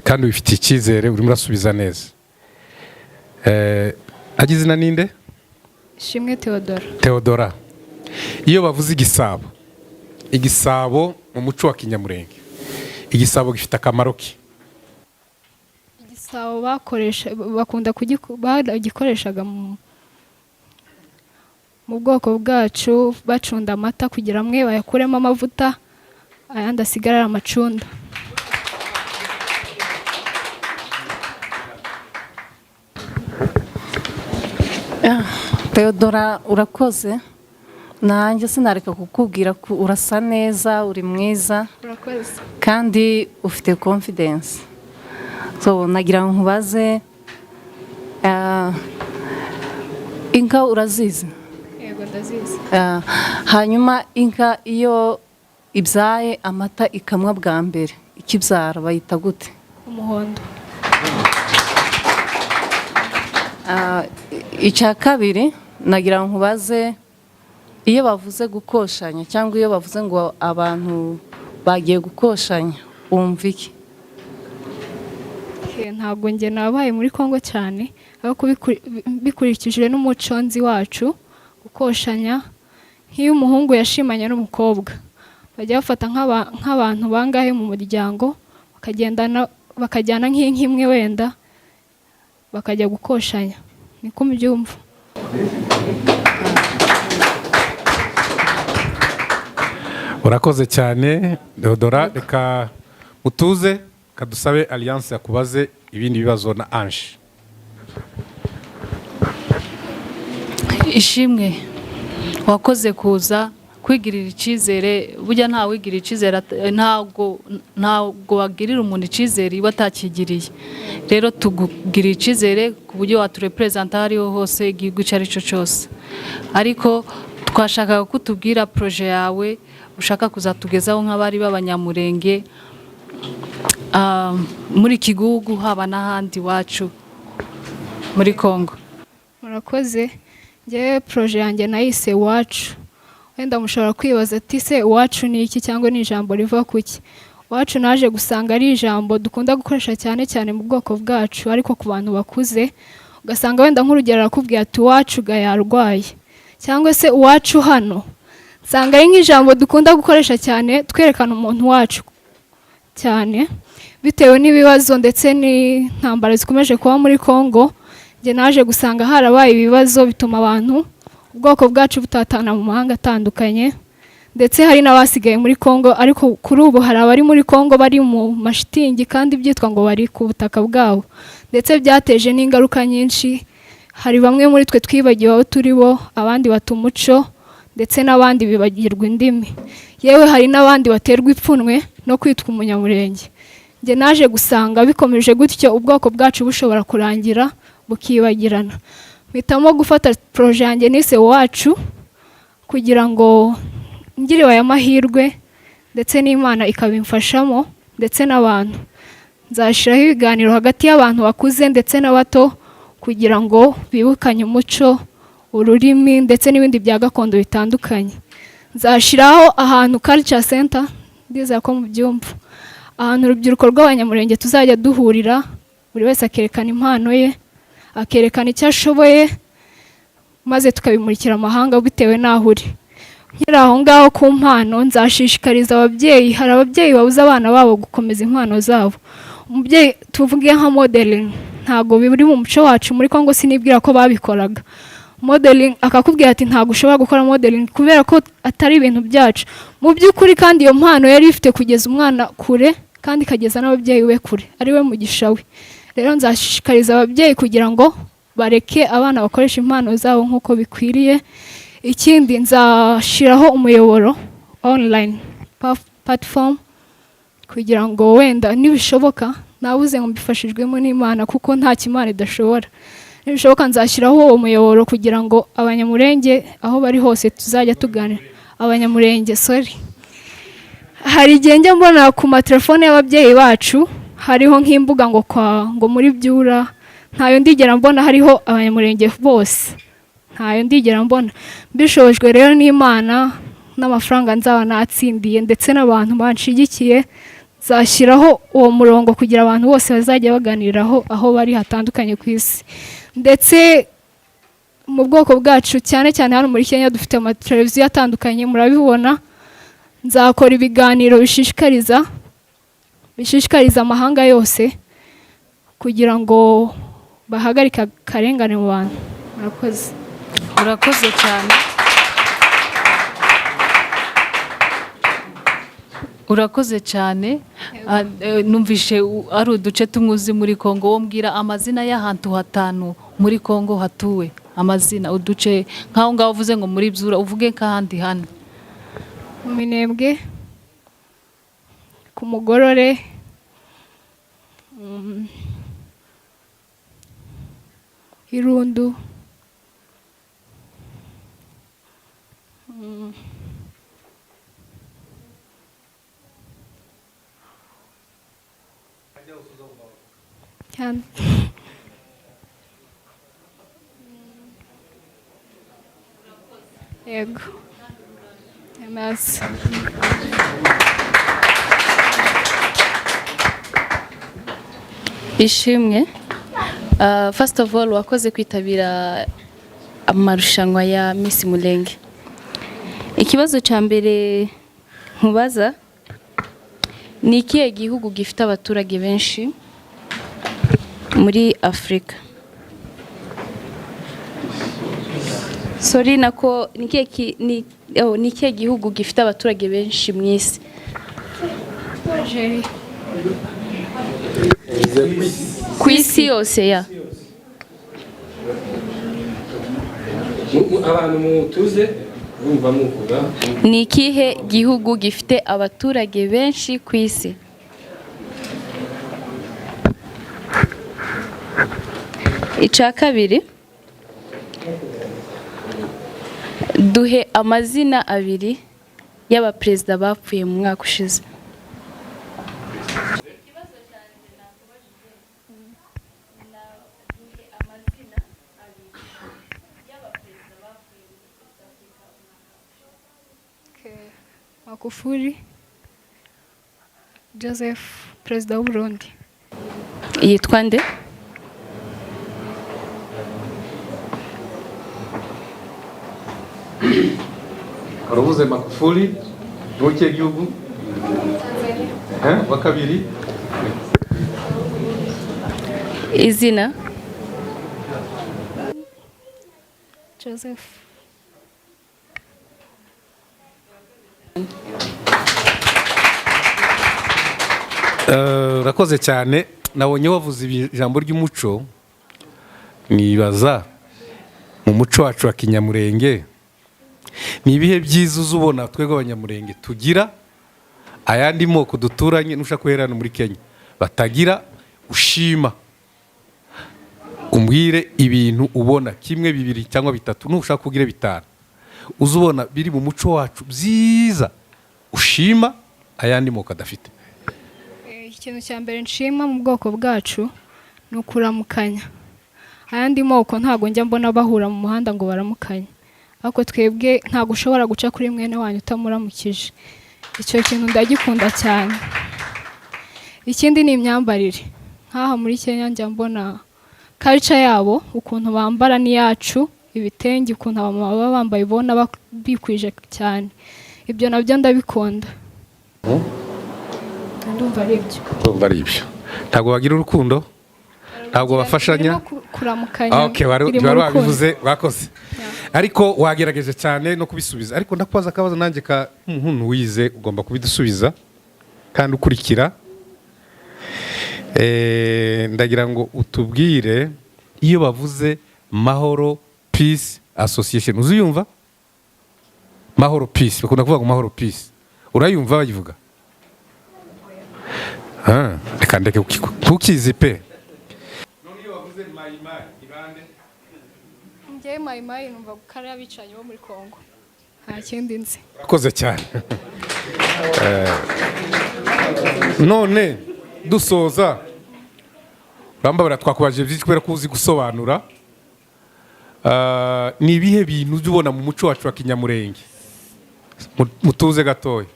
kandi wifitiye icyizere, urimo urasubiza neza. Agize izina ninde? Ishimwe Theodora. Iyo bavuze igisabo mu muco wa kinyamurenge, igisabo gifite akamaro ki? Igisabo bakunda bagikoreshaga mu bwoko bwacu, bacunda amata kugira amwe bayakuremo amavuta, ayandi asigara ari amacunda. Theodora, urakoze. Nanjye sinareka kukubwira ko urasa neza, uri mwiza kandi ufite confidence. So nagira ngo nkubaze, inka urazizi? Yego ndazizi. Hanyuma inka iyo ibyaye amata ikamwa bwa mbere, ikibyara bayita gute? Umuhondo. Icya kabiri nagira ngo nkubaze, iyo bavuze gukoshanya cyangwa iyo bavuze ngo abantu bagiye gukoshanya, wumva iki? ntabwo njye nabaye muri Kongo cyane ariko bikurikije n'umuco nzi wacu gukoshanya nk'iyo umuhungu yashimanye n'umukobwa bajya bafata nk'abantu bangahe mu muryango bakajyana nk'inka imwe wenda bakajya gukoshanya niko mbyumva. urakoze cyane Deodora, reka utuze kadusabe Alliance yakubaze ibindi bibazo na Ange. Ishimwe wakoze kuza kwigirira icyizere, burya nta wigirira icyizere ntabwo wagirira umuntu icyizere iyo atakigiriye. Rero tugirira icyizere ku buryo waturepresenta hariho hose igihugu icyo ari cyo cyose, ariko twashakaga ko utubwira proje yawe ushaka kuzatugezaho nk'abari b'abanyamurenge muri iki gihugu haba n'ahandi wacu muri Kongo. Murakoze. Njye proje yanjye nayise Iwacu. Wenda mushobora kwibaza ati se iwacu ni iki cyangwa ni ijambo riva kuki? Iwacu naje gusanga ari ijambo dukunda gukoresha cyane cyane mu bwoko bwacu, ariko ku bantu bakuze ugasanga wenda nk'urugero arakubwira ati iwacu ga yarwaye cyangwa se iwacu hano, nsanga ari nk'ijambo dukunda gukoresha cyane twerekana umuntu wacu cyane bitewe n'ibibazo ndetse n'intambara zikomeje kuba muri Kongo. Njye naje gusanga harabaye ibibazo bituma abantu ubwoko bwacu butatana mu mahanga atandukanye, ndetse hari n'abasigaye muri Kongo, ariko kuri ubu hari abari muri Kongo bari mu mashitingi kandi byitwa ngo bari ku butaka bwabo, ndetse byateje n'ingaruka nyinshi. Hari bamwe muri twe twibagiwe aho turi bo, abandi bata umuco, ndetse n'abandi bibagirwa indimi, yewe hari n'abandi baterwa ipfunwe no kwitwa umunyamurenge. Njye naje gusanga bikomeje gutyo ubwoko bwacu bushobora kurangira bukibagirana. Mpitamo gufata proje yanjye nise Iwacu kugira ngo ngiriwe aya mahirwe ndetse n'Imana ikabimfashamo ndetse n'abantu. Nzashiraho ibiganiro hagati y'abantu bakuze ndetse n'abato kugira ngo bibukanye umuco, ururimi ndetse n'ibindi bya gakondo bitandukanye. Nzashiraho ahantu culture center, ndiza ko mubyumva, ahantu urubyiruko rw'abanyamurenge tuzajya duhurira, buri wese akerekana impano ye, akerekana icyo ashoboye, maze tukabimurikira amahanga bitewe n'aho uri. Nkiri aho ngaho ku mpano, nzashishikariza ababyeyi, hari ababyeyi babuza abana babo gukomeza impano zabo. Umubyeyi tuvuge nka modeling, ntago biri mu muco wacu muri Kongo, sinibwira ko babikoraga. Modeling akakubwira ati ntago ushobora gukora modeling kubera ko atari ibintu byacu. Mu by'ukuri kandi iyo mpano yari ifite kugeza umwana kure kandi kageza n'ababyeyi we kure, ari we mugisha we. Rero nzashishikariza ababyeyi kugira ngo bareke abana bakoresha impano zabo nk'uko bikwiriye. Ikindi nzashiraho umuyoboro online platform kugira ngo wenda nibishoboka, nabuze ngo mbifashijwemo n'Imana kuko nta kimana idashobora. Nibishoboka nzashiraho uwo muyoboro kugira ngo abanyamurenge aho bari hose tuzajya tuganira. Abanyamurenge hari igihe njya mbona ku matelefone y'ababyeyi bacu hariho nk'imbuga ngo muri byura, ntayo ndigera mbona hariho abanyamurenge bose, ntayo ndigera mbona. Bishojwe rero n'Imana n'amafaranga nzaba natsindiye ndetse n'abantu banshigikiye, zashyiraho uwo murongo kugira abantu bose bazajya baganiraho aho bari hatandukanye ku isi. Ndetse mu bwoko bwacu cyane cyane hano muri Kenya dufite amateleviziyo atandukanye, murabibona. Nzakora ibiganiro bishishikariza amahanga yose kugira ngo bahagarike akarengane mu bantu. Murakoze. Urakoze cyane. Urakoze cyane. Numvishe ari uduce tumwe muri Kongo, wo mbwira amazina y'ahantu hatanu muri Kongo hatuwe, amazina uduce nkaho ngaho uvuze ngo muri byura, uvuge kandi hano. Mu Minembwe, ku Mugorore, Irundu, yego. ishimwe. First of all wakoze kwitabira amarushanwa ya Miss Mulenge. Ikibazo cya mbere nkubaza ni ikihe gihugu gifite abaturage benshi muri Afrika? Sorry nako ni ikihe gihugu gifite abaturage benshi mu isi? Ku isi yose ya abantu mutuze bumva muvuga. Ni ikihe gihugu gifite abaturage benshi ku isi? Icya kabiri, duhe amazina abiri y'abaperezida bapfuye mu mwaka ushize. Magufuli, Joseph, perezida w'u Burundi. Yitwa nde? Aravuze Magufuli n'ukiye gihugu wa kabiri izina? Joseph. Rakoze cyane. Nabonye wavuze ijambo ry'umuco, nibaza mu muco wacu wa kinyamurenge ni ibihe byiza uzubona twebwe abanyamurenge tugira ayandi moko duturanye nushaka kuherana muri Kenya batagira. Ushima umbwire ibintu ubona kimwe bibiri cyangwa bitatu, nushaka kugira bitanu uzubona biri mu muco wacu byiza ushima ayandi moko adafite. Ikintu cya mbere nshima mu bwoko bwacu ni ukuramukanya. Ayandi moko ntago njya mbona bahura mu muhanda ngo baramukanye, ariko twebwe ntago ushobora guca kuri mwene wanyu utamuramukije. Icyo kintu ndagikunda cyane. Ikindi ni imyambarire. Nkaha muri Kenya njya mbona culture yabo, ukuntu bambara ni yacu, ibitenge, ukuntu baba bambaye ubona bikwije cyane. Ibyo nabyo ndabikunda. Ndumva ari ibyo. Ntabwo bagira urukundo, ntabwo bafashanya. Kuramukanya. Okay, bari babivuze bakoze. Ariko wagerageje cyane no kubisubiza. Ariko ndakubaza akabazo nanjye ka umuntu wize ugomba kubidusubiza kandi ukurikira. Ndagira ngo utubwire iyo bavuze Mahoro Peace Association uzuyumva? Mahoro Peace, bakunda kuvuga ngo Mahoro Peace. Urayumva bayivuga? Reka ndeke kukizi pe. None iyo bavuze Maimai ibande? Njye Maimai numva gukara y'abicanye bo muri Kongo. Nta kindi nzi. Urakoze cyane. None dusoza urambabara twakubaje byinshi kubera ko uzi gusobanura. Ni ibihe bintu uzubona mu muco wacu wa kinyamurenge mutuze gatoya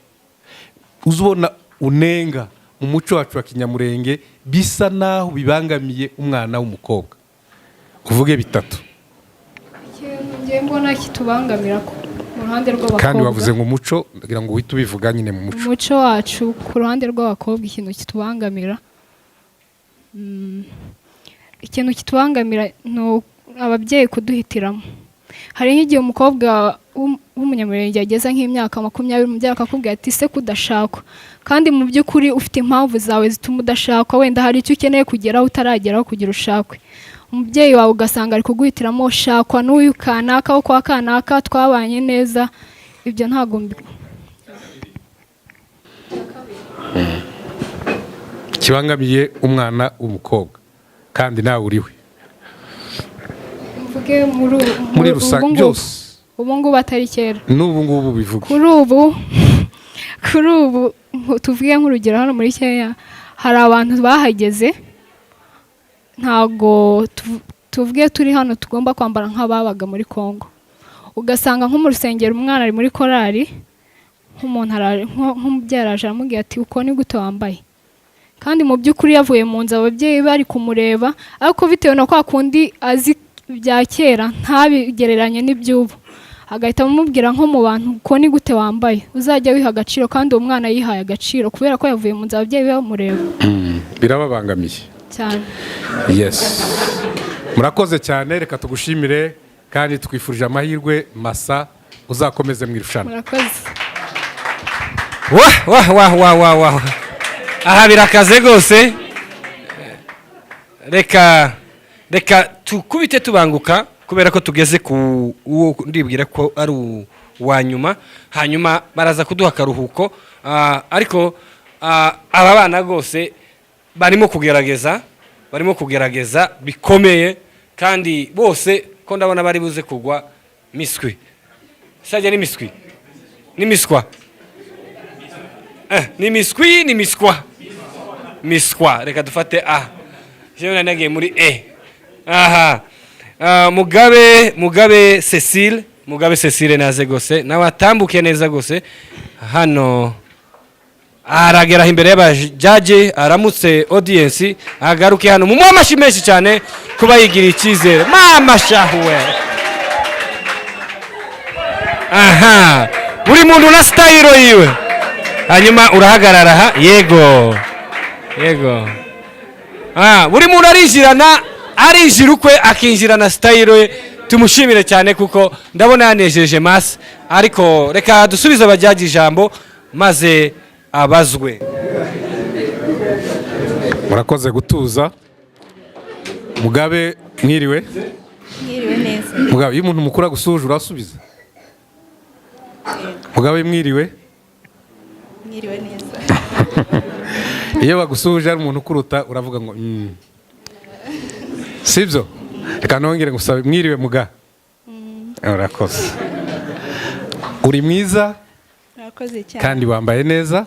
uzubona unenga mu muco wacu wa kinyamurenge bisa naho bibangamiye umwana w'umukobwa? Uvuge bitatu. Ngiye mbona kitubangamira ku ruhande rw'abakobwa. Kandi wavuze ngo umuco, ndagira ngo uhite ubivuga nyine mu muco. Umuco wacu ku ruhande rw'abakobwa ikintu kitubangamira. Ikintu kitubangamira no ababyeyi kuduhitiramo. Hari nk'igihe umukobwa w'umunyamurenge ageza nk'imyaka 20 mu byaka akakubwira ati se kudashakwa, kandi mu by'ukuri ufite impamvu zawe zituma udashakwa, wenda hari icyo ukeneye kugeraho utarageraho kugira ushakwe. Umubyeyi wawe ugasanga ari kuguhitiramo shakwa n'uyu kanaka wo kwa kanaka twabanye neza. Ibyo ntago kibangamiye umwana w'umukobwa kandi nawe uriwe. Mvuge muri rusange byose. Ubu ngubu atari kera. N'ubu ngubu bivuga. Kuri ubu tuvuge nk'urugero hano muri Kenya hari abantu bahageze, ntago tuvuge turi hano tugomba kwambara nk'ababaga muri Kongo. Ugasanga nko mu rusengero umwana ari muri korali, nk'umuntu nk'umubyeyi araje aramubwira ati uko ni gute wambaye, kandi mu by'ukuri yavuye mu nzu ababyeyi bari kumureba, ariko bitewe na kwa kundi azi bya kera ntabigereranye n'iby'ubu, agahita amubwira nko mu bantu ko ni gute wambaye uzajya wiha agaciro, kandi uwo mwana yihaye agaciro kubera ko yavuye mu nzu ababyeyi bamureba. Birababangamiye cyane. Yes, murakoze cyane, reka tugushimire kandi twifurije amahirwe masa, uzakomeze mu irushanwa. Murakoze. Wah. Aha birakaze gose. Reka tukubite tubanguka kubera ko tugeze ku uwo ndibwira ko ari uwanyuma, hanyuma baraza kuduha karuhuko. Ariko aba bana gose barimo kugerageza bikomeye, kandi bose ko ndabona bari buze kugwa miswi. Sajya ni miswi ni miswa ni miswi ni miswa, reka dufate jewe nagiye muri aha. Mugabe Cecile naze gose nawe atambuke neza gose hano, aragera imbere y'abajaje, aramutse audience, agaruke hano mu mamashi menshi cyane kuba yigira icyizere. Mama shahuwe, aha, buri muntu na style yiwe, hanyuma urahagarara aha. Yego buri muntu arinjira ukwe akinjira na style ye. Tumushimire cyane kuko ndabona yanejeje mass, ariko reka dusubize abajaji ijambo maze abazwe. Murakoze gutuza. Mugabe mwiriwe neza. Mugabe, iyo umuntu mukura gusuje urasubiza. Mugabe mwiriwe neza. Iyo bagusuje ari umuntu ukuruta uravuga ngo sibyo? Reka nongere ngusabe mwiriwe Muga. Urakoze. Uri mwiza kandi wambaye neza,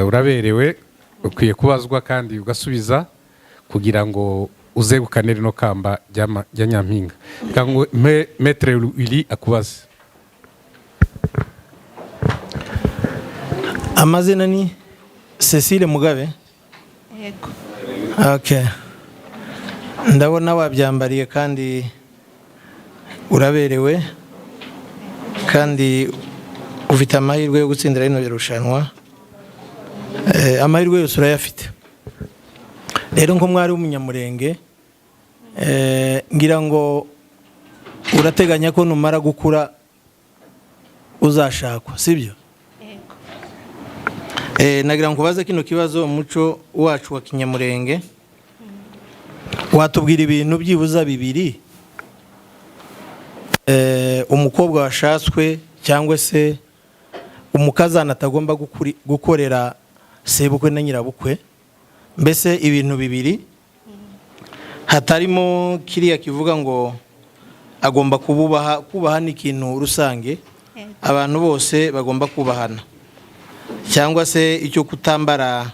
uraberewe, ukwiye kubazwa kandi ugasubiza kugira ngo uzegukane rino kamba rya Nyampinga. Reka ngo Maître Willy akubaze. Amazina ni Cecile Mugabe. Yego. Okay. Ndabona wabyambariye kandi uraberewe, kandi ufite amahirwe yo gutsindira rino rushanwa. Amahirwe yose urayafite. Rero nko mwari w'umunyamurenge, ngira ngo urateganya ko numara gukura uzashakwa, sibyo? Nagira ngo kubaza kino kibazo umuco wacu wa kinyamurenge, watubwira ibintu byibuza bibiri umukobwa washatswe cyangwa se umukazana atagomba gukorera sebukwe na nyirabukwe, mbese ibintu bibiri hatarimo kiriya kivuga ngo agomba kubaha n'ikintu rusange, abantu bose bagomba kubahana, cyangwa se icyo kutambara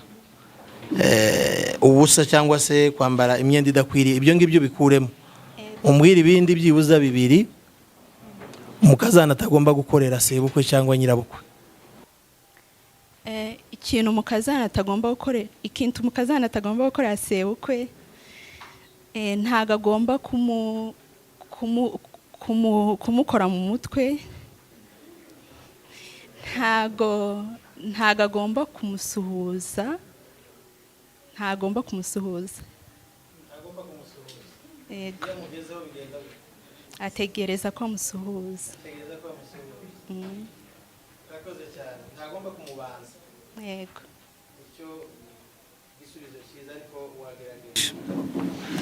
ubusa cyangwa se kwambara imyenda idakwiriye, ibyo ngibyo bikuremo. Umbwira ibindi byibuza bibiri umukazana atagomba gukorera sebukwe cyangwa nyirabukwe. Ikintu umukazana atagomba gukorera sebukwe, ntago agomba kumukora mu mutwe, ntago agomba kumusuhuza, yego, ategereza ko amusuhuza. Ntagomba kumubanza. Yego.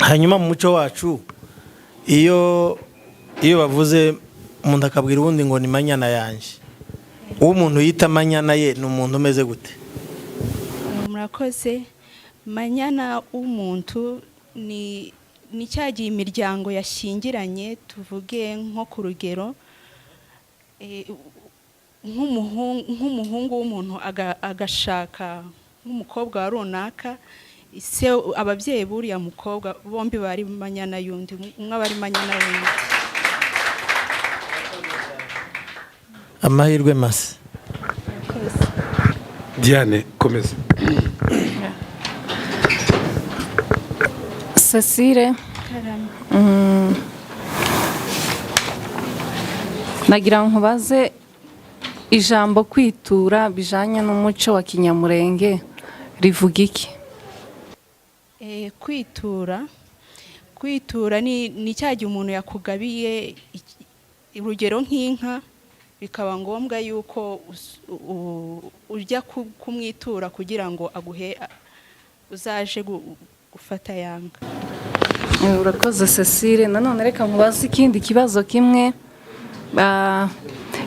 Hanyuma mu muco wacu iyo bavuze umuntu akabwira ubundi ngo ni manyana yanjye, uwo umuntu yita manyana ye ni umuntu umeze gute? Murakoze. Manyana w'umuntu ni cyagiye imiryango yashingiranye, tuvuge nko ku rugero nk'umuhungu w'umuntu agashaka nk'umukobwa wa runaka, se ababyeyi buriya mukobwa bombi bari manyana yundi, umwe bari manyana yundi. Amahirwe masa. Diane komeza. Cecile nagira ngo nkubaze ijambo kwitura bijanye n'umuco wa kinyamurenge rivuga iki? Kwitura ni cyagiye umuntu yakugabiye urugero nk'inka, bikaba ngombwa yuko ujya kumwitura kugira ngo aguhe uzaje gufata yanga. Urakoze Cecile. Nanone reka nkubaze ikindi kibazo kimwe.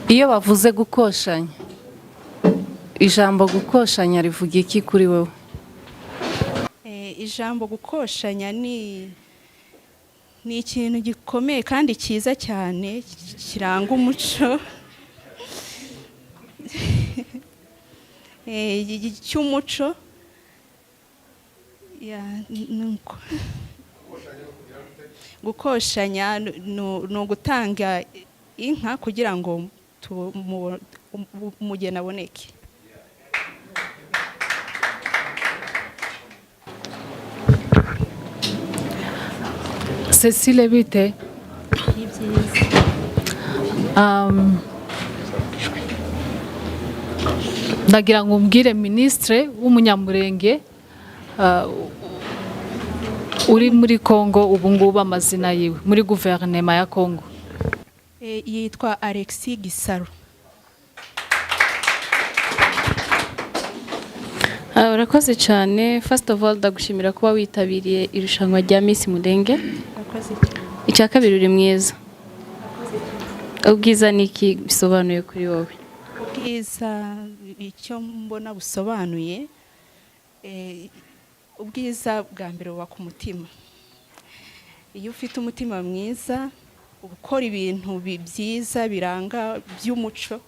Iyo bavuze gukoshanya, ijambo gukoshanya rivuga iki kuri wowe? Ijambo gukoshanya ni ikintu gikomeye kandi cyiza cyane kiranga umuco cy'umuco. Gukoshanya ni ugutanga inka kugira ngo umugeni aboneke. Cecile bite? Ndagira ngo umbwire ministre w'umunyamurenge uri muri Kongo ubu ngubu amazina yiwe muri guverinoma ya Kongo. Yitwa Alexis Gisaro. Urakoze cyane. First of all ndagushimira kuba witabiriye irushanwa rya Miss Mulenge. Icya kabiri uri mwiza. Ubwiza niki bisobanuye kuri wowe? Ubwiza icyo mbona busobanuye, ubwiza bwa mbere wa ku mutima. Iyo ufite umutima mwiza, ukora ibintu byiza biranga by'umuco,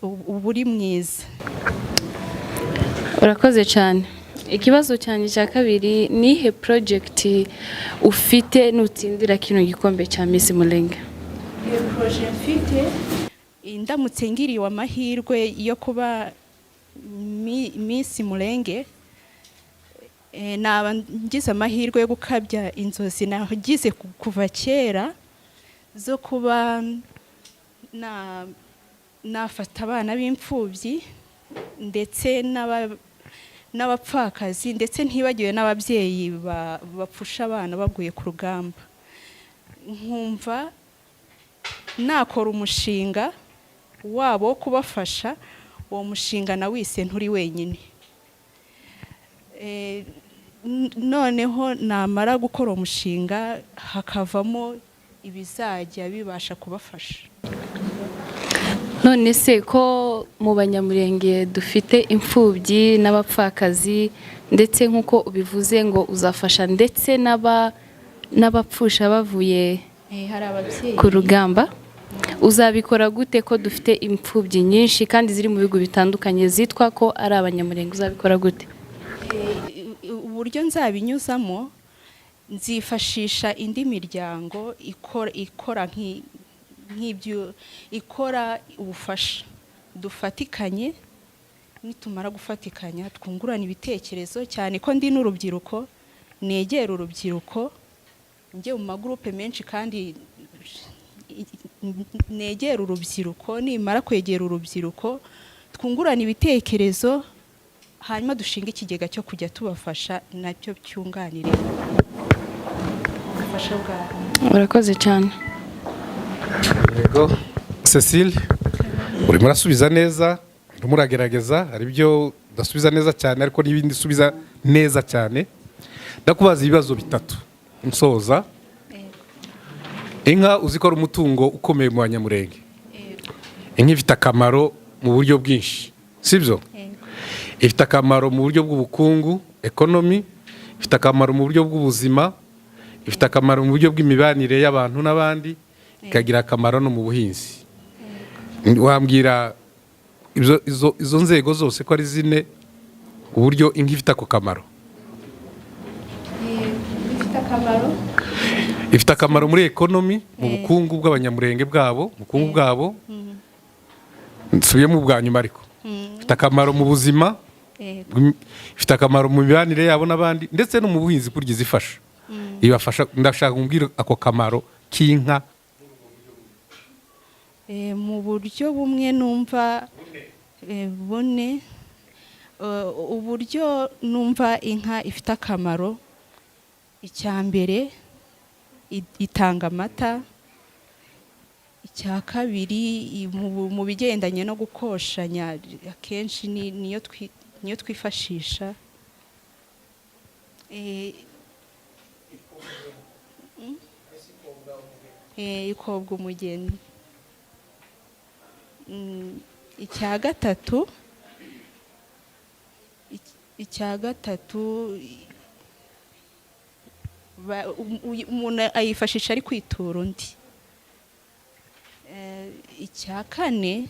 uba uri mwiza. Urakoze cyane. Ikibazo cyane cya kabiri, nihe project ufite nutsindira kino gikombe cya Miss Mulenge? Iyo project mfite ndamutse ngiriwe amahirwe yo kuba Miss Mulenge, naba ngize amahirwe yo gukabya inzozi nagize kuva kera zo kuba nafata abana b'imfubyi ndetse n'abapfakazi ndetse ntibagiwe n'ababyeyi bapfusha abana baguye ku rugamba. Nkumva nakora umushinga wabo wo kubafasha. Uwo mushinga nawise nturi wenyine. Noneho namara gukora umushinga hakavamo ibizajya bibasha kubafasha. None se ko mu banyamurenge dufite imfubyi n'abapfakazi ndetse nkuko ubivuze ngo uzafasha ndetse n'abapfusha bavuye ku rugamba, uzabikora gute ko dufite imfubyi nyinshi kandi ziri mu bihugu bitandukanye zitwa ko ari abanyamurenge? Uzabikora gute? Uburyo nzabinyuzamo, nzifashisha indi miryango ikora nk'ibyo, ikora ubufasha. Dufatikanye, nitumara gufatikanya twungurana ibitekerezo, cyane ko ndi n'urubyiruko, negera urubyiruko, njye mu magroupe menshi kandi negera urubyiruko. Nimara kwegera urubyiruko twungurana ibitekerezo, hanyuma dushinga ikigega cyo kujya tubafasha nacyo cyunganire ubufasha bwabo. Urakoze cyane. Yego Cecile, urimo urasubiza neza, urimo uragerageza, ari byo udasubiza neza cyane ariko n'ibindi usubiza neza cyane. Ndakubaza ibibazo bitatu nsoza. Inka uzi ko ari umutungo ukomeye mu banyamurenge. Inka ifite akamaro mu buryo bwinshi, sibyo? Ifite akamaro mu buryo bw'ubukungu, economy, ifite akamaro mu buryo bw'ubuzima, ifite akamaro mu buryo bw'imibanire y'abantu n'abandi, ikagira akamaro no mu buhinzi. Wambwira izo nzego zose ko ari zine uburyo inka ifite ako kamaro? Ifite akamaro muri economy, mu bukungu bw'abanyamurenge bwabo, ubukungu bwabo. Nsubiyemo ubwa nyuma ariko. Ifite akamaro mu buzima, ifite akamaro mu mibanire yabo n'abandi ndetse no mu buhinzi kurya izifasha ibafasha. Ndashaka kumbwira ako kamaro k'inka mu buryo bumwe numva bune. Uburyo numva inka ifite akamaro, icya mbere itanga amata, icya kabiri mu bigendanye no gukoshanya akenshi niyo twifashisha. Ikobwa umugeni. Icya gatatu umuntu ayifashisha ari kwitura undi. Icya kane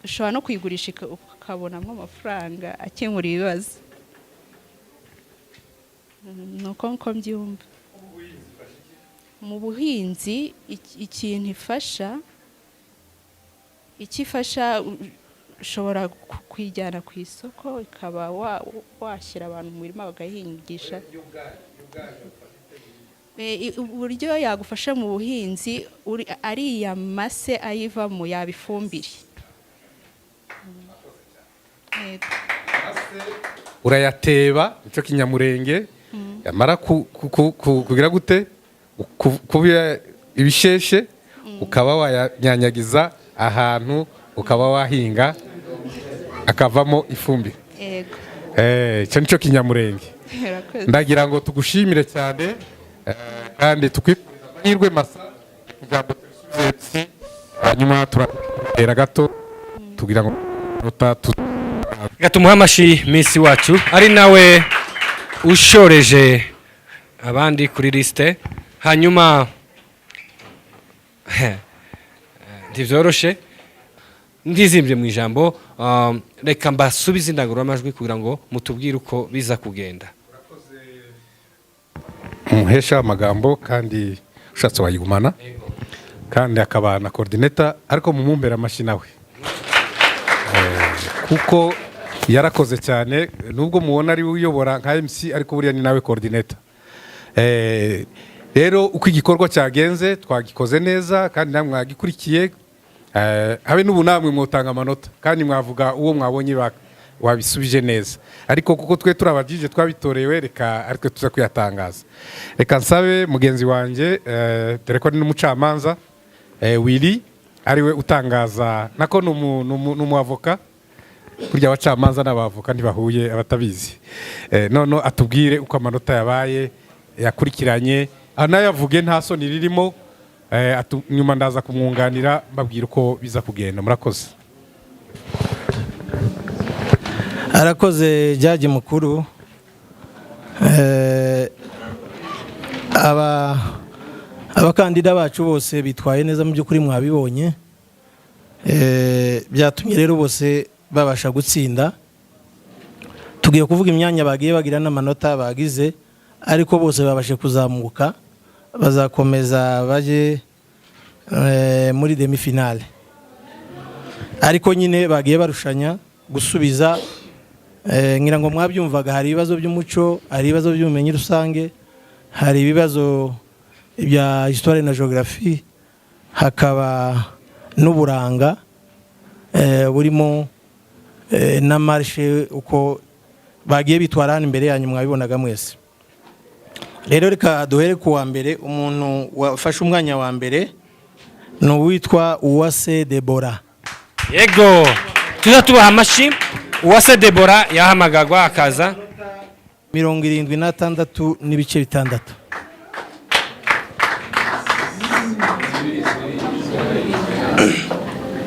ushobora no kuyigurisha ukabonamo amafaranga akemura ibibazo. Nuko mbyumva. Mu buhinzi ikintu ikifasha ushobora kwijyana ku isoko ikaba washyira abantu mu murima bagahingisha. Uburyo yagufasha mu buhinzi ariya mase ayivamo yabifumbire. urayateba nicyo kinyamurenge yamara kugira gute kuba ibisheshe ukaba wayanyanyagiza ahantu ukaba wahinga akavamo ifumbire. Icyo nicyo kinyamurenge. Ndagira ngo tugushimire cyane kandi tukwifuriza amahirwe masa ijambo tuzi hanyuma turatera gato tugira ngo gatumuha amashi Miss wacu ari nawe ushoreje abandi kuri liste. Hanyuma ndivyoroshe ndizimbye mu ijambo reka mbasubize indangururamajwi kugira ngo mutubwire uko biza kugenda. Muhesha amagambo kandi ushatse wayigumana kandi akaba na coordinator ariko mumumbera amashi nawe kuko yarakoze cyane nubwo muona ari uyobora nka MC ariko buriya ni nawe coordinator. Rero uko igikorwa cyagenze twagikoze neza kandi namwe mwagikurikiye habe n'ubu namwe mutanga amanota kandi mwavuga uwo mwabonye wabisubije neza ariko kuko twe turabajije twabitorewe reka ariko tuza kuyatangaza. Reka nsabe mugenzi wanje dore ko ni n'umucamanza Willy ariwe utangaza nako n'umuavoka kurya abacamanza n'abavoka ntibahuye abatabizi none atubwire uko amanota yabaye yakurikiranye anayavuge nta soni ririmo nyuma ndaza kumwunganira mbabwira uko biza kugenda. Murakoze. Arakoze jaji mukuru. Abakandida bacu bose bitwaye neza mu by'ukuri mwabibonye. Byatumye rero bose babasha gutsinda. Tugiye kuvuga imyanya bagiye bagira n'amanota bagize ariko bose babashe kuzamuka bazakomeza baje muri demi finale. Ariko nyine bagiye barushanya gusubiza ngira ngo mwabyumvaga hari ibibazo by'umuco, hari ibibazo by'ubumenyi rusange, hari ibibazo bya histoire na geography, hakaba n'uburanga burimo na marche uko bagiye bitwara hano imbere yanyu mwabibonaga mwese. Rero reka duhere ku wa mbere. Umuntu wafashe umwanya wa mbere ni uwitwa UWASE DEBORA. Yego tuza tubaha amashi. UWASE DEBORA yahamagagwa akaza 76 n'ibice bitandatu.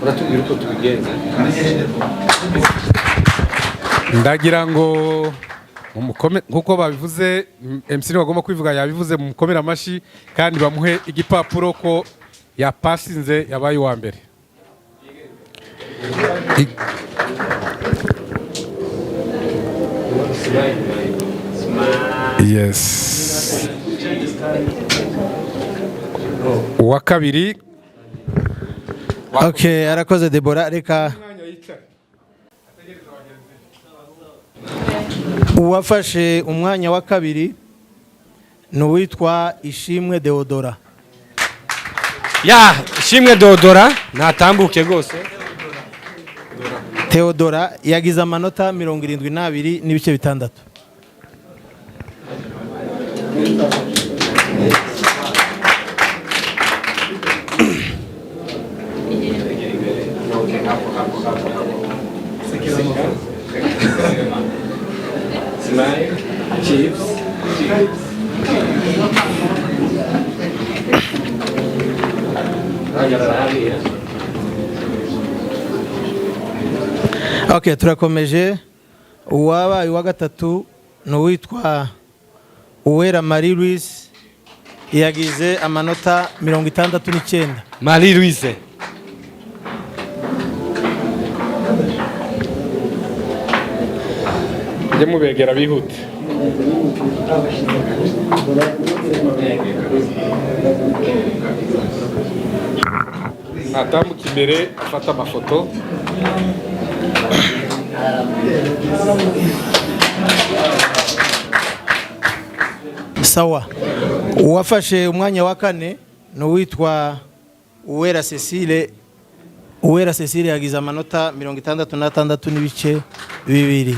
Uratubwira uko tubigenza. Ndagira ngo nkuko babivuze MC bagomba kwivuga yabivuze mu mukomera amashi kandi bamuhe igipapuro ko yapasinze yabaye wa mbere. Yes. Uwa kabiri. Okay, arakoze Debora reka uwafashe umwanya wa kabiri ni uwitwa Ishimwe Deodora. Ya Ishimwe Deodora natambuke rwose. Theodora yagize amanota 72 n'ibice bitandatu. Okay, turakomeje. Uwabaye wa gatatu ni uwitwa Uwera Marie Louise yagize amanota 69. Marie Louise. Njye mubegera bihute. Natambuka imbere afata amafoto. Sawa. Uwafashe umwanya wa kane ni uwitwa Uwera Cecile. Uwera Cecile yagize amanota 66 n'ibice 2.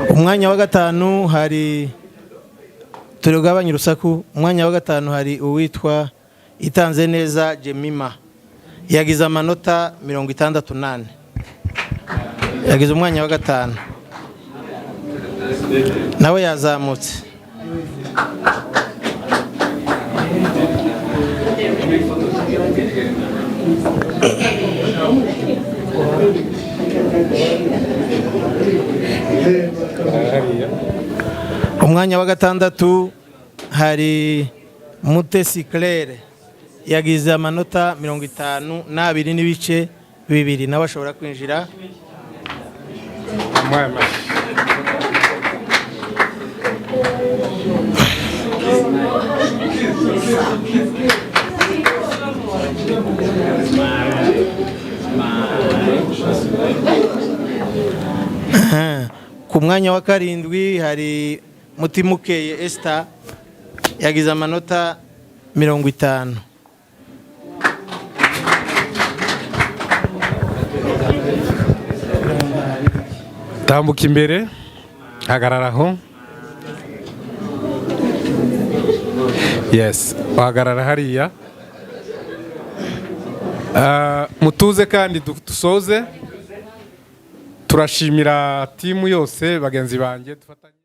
Umwanya wa gatanu hari turugabanya urusaku. Umwanya wa gatanu hari uwitwa Itanze neza Jemima yagize amanota 68. Yagize umwanya wa gatanu. Nawe yazamutse. Umwanya wa gatandatu hari Mutesi Claire yagize amanota 52 n'ibice 2. Nawe ashobora kwinjira. Ku mwanya wa karindwi hari Mutimukeye Esther yagize amanota 50. Tambuka imbere hagararaho. Yes, wahagarara hariya. Mutuze kandi dusoze. Turashimira timu yose bagenzi banjye dufatanye.